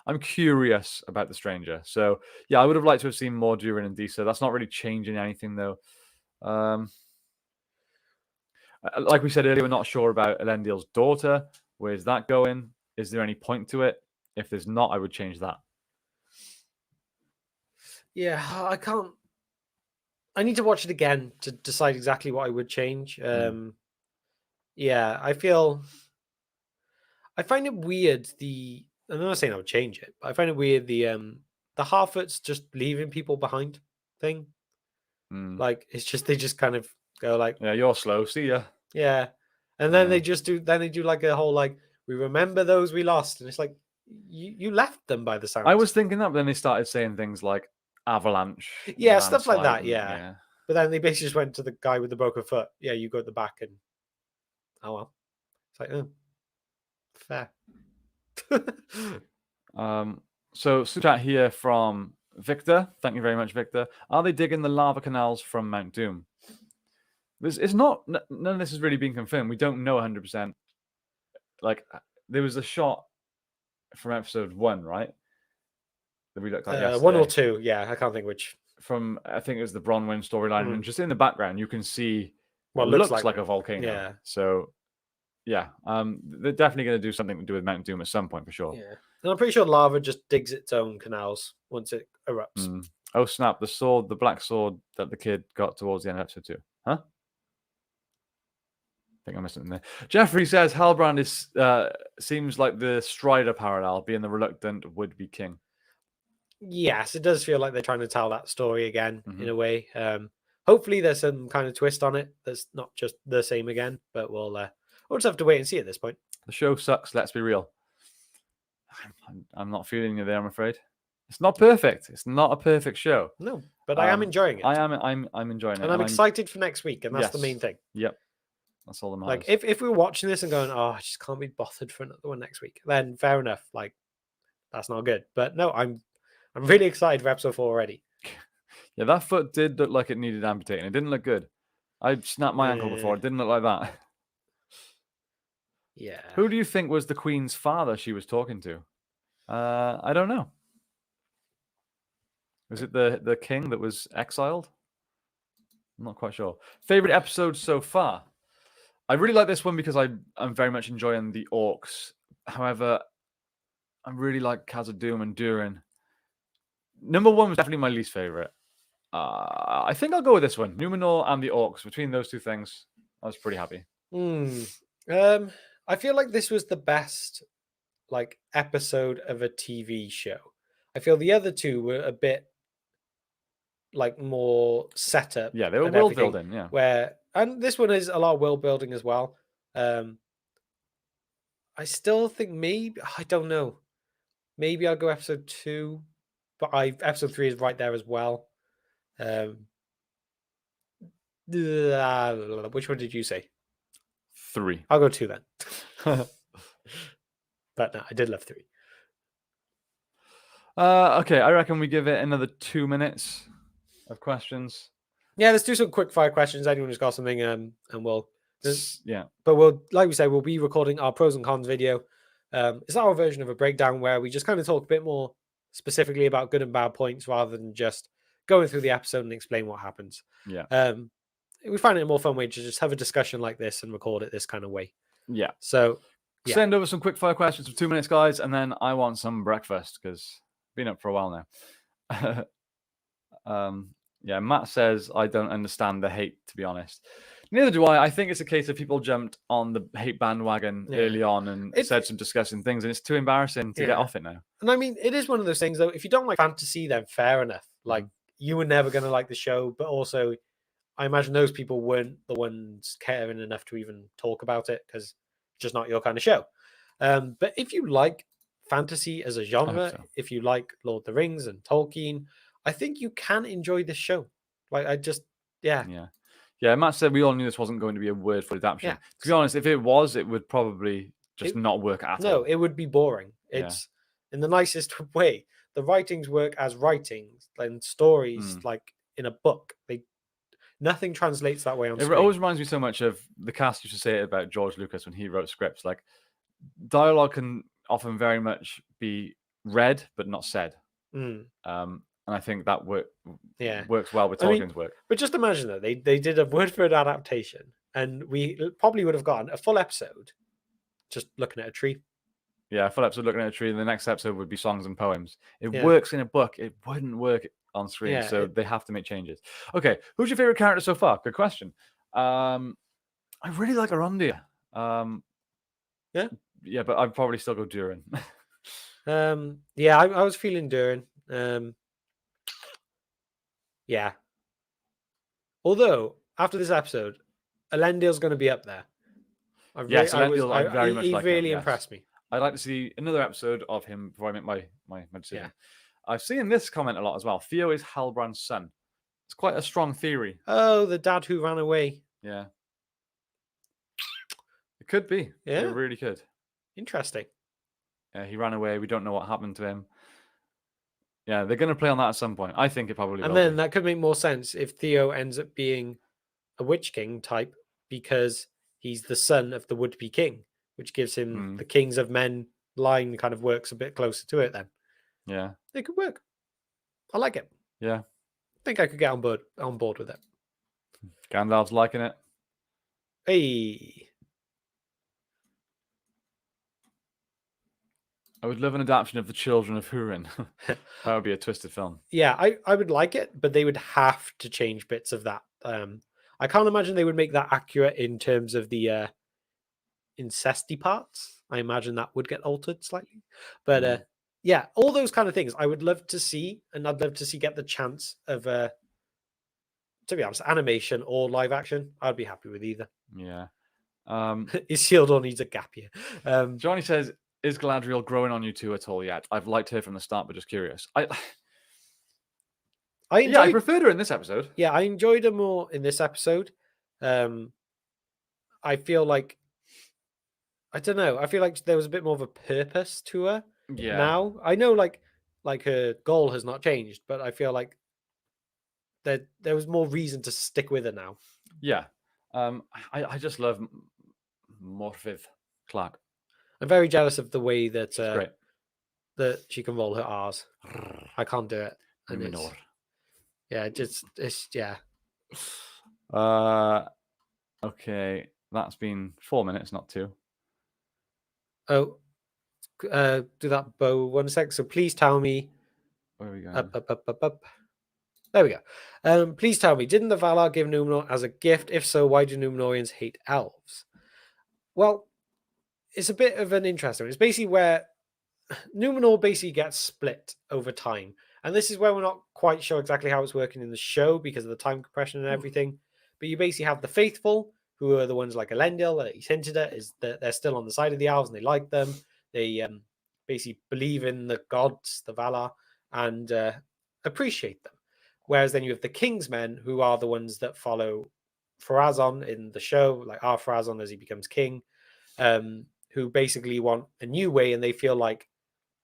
A: I'm curious about the stranger. So, yeah, I would have liked to have seen more Durin and Disa. That's not really changing anything, though. Like we said earlier, we're not sure about Elendil's daughter. Where's that going? Is there any point to it? If there's not, I would change that.
B: Yeah, I can't. I need to watch it again to decide exactly what I would change. Yeah, I find it weird. I'm not saying I would change it, but I find it weird the Harfoots just leaving people behind thing. Like it's just they just kind of go like,
A: yeah, you're slow. See ya.
B: Yeah, and then they do like a whole like we remember those we lost, and it's like you left them by the sound.
A: I was thinking that, but then they started saying things like avalanche.
B: Yeah, stuff like that.
A: and,
B: Yeah. But then they basically just went to the guy with the broken foot. Yeah, you go at the back, and oh well. It's like, oh, fair.
A: So super chat here from Victor. Thank you very much, Victor. Are they digging the lava canals from Mount Doom? It's not. None of this has really been confirmed. We don't know 100%. Like there was a shot from episode 1, right? That we looked at yesterday.
B: 1 or 2. Yeah, I can't think which.
A: From I think it was the Bronwyn storyline, and just in the background you can see
B: what
A: looks like a volcano.
B: Yeah.
A: So yeah, they're definitely going to do something to do with Mount Doom at some point for sure.
B: Yeah, and I'm pretty sure lava just digs its own canals once it erupts.
A: Oh snap! The black sword that the kid got towards the end of episode 2, huh? I think I missed something there. Jeffrey says Halbrand seems like the Strider parallel, being the reluctant would-be king.
B: Yes, it does feel like they're trying to tell that story again in a way. Hopefully, there's some kind of twist on it that's not just the same again. But we'll just have to wait and see at this point.
A: The show sucks. Let's be real. I'm not feeling you there. I'm afraid it's not perfect. It's not a perfect show.
B: No, but I am enjoying it.
A: I'm enjoying it,
B: and I'm excited for next week, and that's the main thing.
A: Yep, that's all that matters.
B: Like if we were watching this and going, oh, I just can't be bothered for another one next week, then fair enough. Like that's not good. But no, I'm really excited for episode 4 already.
A: Yeah, that foot did look like it needed amputating. It didn't look good. I snapped my ankle before. It didn't look like that.
B: Yeah.
A: Who do you think was the Queen's father she was talking to? I don't know. Was it the king that was exiled? I'm not quite sure. Favorite episode so far? I really like this one because I'm very much enjoying the orcs. However, I really like Khazad-dûm and Durin. Number 1 was definitely my least favorite. I think I'll go with this one. Numenor and the orcs. Between those two things, I was pretty happy.
B: I feel like this was the best episode of a TV show. I feel the other two were a bit more setup.
A: Yeah, they were world building. Yeah,
B: and this one is a lot of world building as well. I still think I don't know. Maybe I'll go episode 2, but episode 3 is right there as well. Which one did you say?
A: 3.
B: I'll go 2 then. But no, I did love 3.
A: Okay, I reckon we give it another 2 minutes of questions.
B: Yeah, let's do some quick fire questions. Anyone who's got something, and we'll.
A: Yeah.
B: But like we said, we'll be recording our pros and cons video. It's our version of a breakdown where we just kind of talk a bit more specifically about good and bad points rather than just going through the episode and explain what happens.
A: Yeah.
B: We find it a more fun way to just have a discussion like this and record it this kind of way.
A: Yeah.
B: So
A: send over some quick fire questions for 2 minutes, guys, and then I want some breakfast because I've been up for a while now. Yeah, Matt says I don't understand the hate, to be honest. Neither do I. I think it's a case of people jumped on the hate bandwagon early on and said some disgusting things, and it's too embarrassing to get off it now.
B: And I mean, it is one of those things, though. If you don't like fantasy, then fair enough. Like, you were never going to like the show, but also, I imagine those people weren't the ones caring enough to even talk about it because it's just not your kind of show. But if you like fantasy as a genre, if you like Lord of the Rings and Tolkien, I think you can enjoy this show.
A: Yeah, Matt said we all knew this wasn't going to be a word for adaptation. To be honest, if it was, it would probably just not work at all.
B: No, it would be boring. It's in the nicest way. The writings work as writings and stories, like in a book. Nothing translates that way on screen.
A: It always reminds me so much of the cast used to say it about George Lucas when he wrote scripts. Like, dialogue can often very much be read but not said. And I think that works well with Tolkien's work.
B: But just imagine that they did a word for an adaptation, and we probably would have gotten a full episode just looking at a tree.
A: Yeah, full episode looking at a tree. The next episode would be songs and poems. It
B: Yeah.
A: works in a book. It wouldn't work on screen,
B: Yeah,
A: so they have to make changes. Okay, who's your favorite character so far? Good question. I really like Arondia. Yeah, but I'd probably still go Durin.
B: Yeah, I was feeling Durin. Yeah. Although after this episode, Elendil's going to be up there.
A: Yes, Elendil, I very much
B: he
A: like
B: really
A: him, yes.
B: impressed me.
A: I'd like to see another episode of him before I make my decision.
B: Yeah.
A: I've seen this comment a lot as well. Theo is Halbrand's son. It's quite a strong theory.
B: Oh, the dad who ran away.
A: Yeah. It could be.
B: Yeah.
A: It really could.
B: Interesting.
A: Yeah, he ran away. We don't know what happened to him. Yeah, they're going to play on that at some point. I think it probably
B: And
A: will
B: then
A: be.
B: that could make more sense if Theo ends up being a Witch King type because he's the son of the would-be king, which gives him the Kings of Men line kind of works a bit closer to it then.
A: Yeah.
B: It could work. I like it.
A: Yeah.
B: I think I could get on board with it.
A: Gandalf's liking it.
B: Hey.
A: I would love an adaptation of The Children of Húrin. That would be a twisted film.
B: Yeah, I would like it, but they would have to change bits of that. I can't imagine they would make that accurate in terms of the incesty parts. I imagine that would get altered slightly. But yeah, all those kind of things I would love to see, and I'd love to see get the chance of, to be honest, animation or live action. I'd be happy with either.
A: Yeah.
B: Isildur needs a gap year.
A: Johnny says, is Galadriel growing on you two at all yet? I've liked her from the start, but just curious. I preferred her in this episode.
B: Yeah, I enjoyed her more in this episode. I feel like, I don't know. I feel like there was a bit more of a purpose to her.
A: Yeah.
B: Now I know, like her goal has not changed, but I feel like there was more reason to stick with her now.
A: Yeah. I just love Morfydd Clark.
B: I'm very jealous of the way that
A: Great.
B: that she can roll her R's. I can't do it. And
A: Numenor.
B: it's yeah.
A: Okay, that's been 4 minutes, not 2.
B: Oh, do that bow 1 sec. So please tell me.
A: Where are we going?
B: Up. There we go. Please tell me, didn't the Valar give Numenor as a gift? If so, why do Numenorians hate elves? Well, it's a bit of an interesting one. It's basically where Numenor basically gets split over time. And this is where we're not quite sure exactly how it's working in the show because of the time compression and everything. But you basically have the faithful, who are the ones like Elendil that he's hinted at, is that they're still on the side of the elves and they like them. They basically believe in the gods, the Valar, and appreciate them. Whereas then you have the King's Men, who are the ones that follow Farazon in the show, like our Farazon as he becomes king, who basically want a new way and they feel like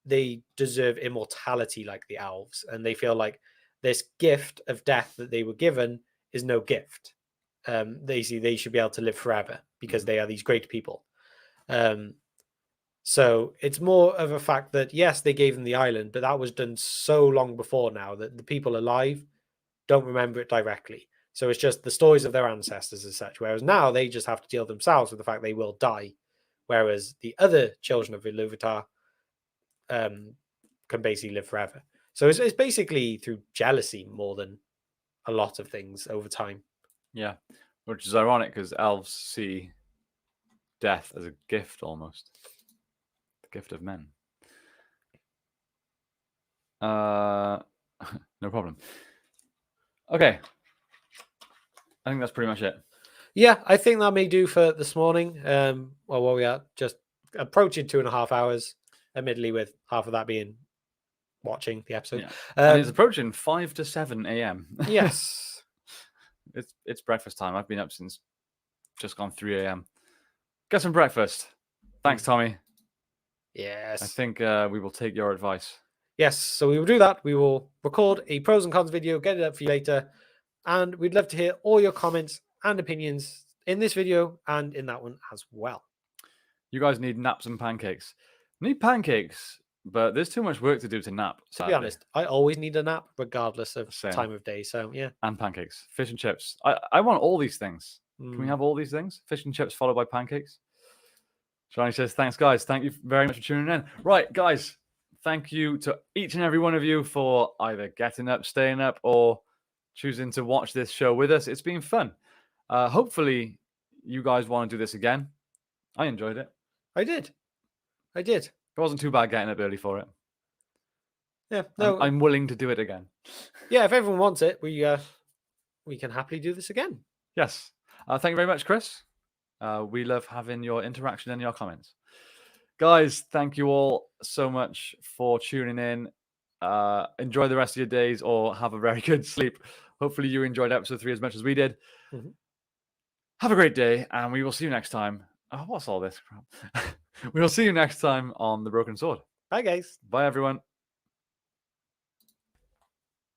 B: they deserve immortality like the elves. And they feel like this gift of death that they were given is no gift. They should be able to live forever because they are these great people. So it's more of a fact that, yes, they gave them the island, but that was done so long before now that the people alive don't remember it directly. So it's just the stories of their ancestors as such. Whereas now they just have to deal themselves with the fact they will die. Whereas the other children of Iluvatar can basically live forever. So it's basically through jealousy more than a lot of things over time.
A: Yeah, which is ironic because elves see death as a gift almost. The gift of men. No problem. Okay. I think that's pretty much it.
B: Yeah, I think that may do for this morning. Well, where we are, just approaching 2.5 hours, admittedly, with half of that being watching the episode.
A: Yeah. And it's approaching 5 to 7 a.m.
B: Yes.
A: It's breakfast time. I've been up since just gone 3 a.m. Get some breakfast. Thanks, Tommy.
B: Yes.
A: I think we will take your advice.
B: Yes, so we will do that. We will record a pros and cons video, get it up for you later. And we'd love to hear all your comments and opinions in this video and in that one as well.
A: You guys need naps and pancakes. Need pancakes, but there's too much work to do to nap.
B: To be honest, I always need a nap regardless of time of day. So, yeah.
A: And pancakes, fish and chips. I want all these things. Can we have all these things? Fish and chips followed by pancakes. Johnny says, thanks, guys. Thank you very much for tuning in. Right, guys, thank you to each and every one of you for either getting up, staying up, or choosing to watch this show with us. It's been fun. Hopefully, you guys want to do this again. I enjoyed it.
B: I did.
A: It wasn't too bad getting up early for it.
B: Yeah, no,
A: I'm willing to do it again.
B: Yeah, if everyone wants it, we can happily do this again.
A: Yes. Thank you very much, Chris. We love having your interaction and your comments. Guys, thank you all so much for tuning in. Enjoy the rest of your days or have a very good sleep. Hopefully you enjoyed episode 3 as much as we did.
B: Mm-hmm.
A: Have a great day, and we will see you next time. Oh, what's all this crap? We will see you next time on The Broken Sword.
B: Bye, guys.
A: Bye, everyone.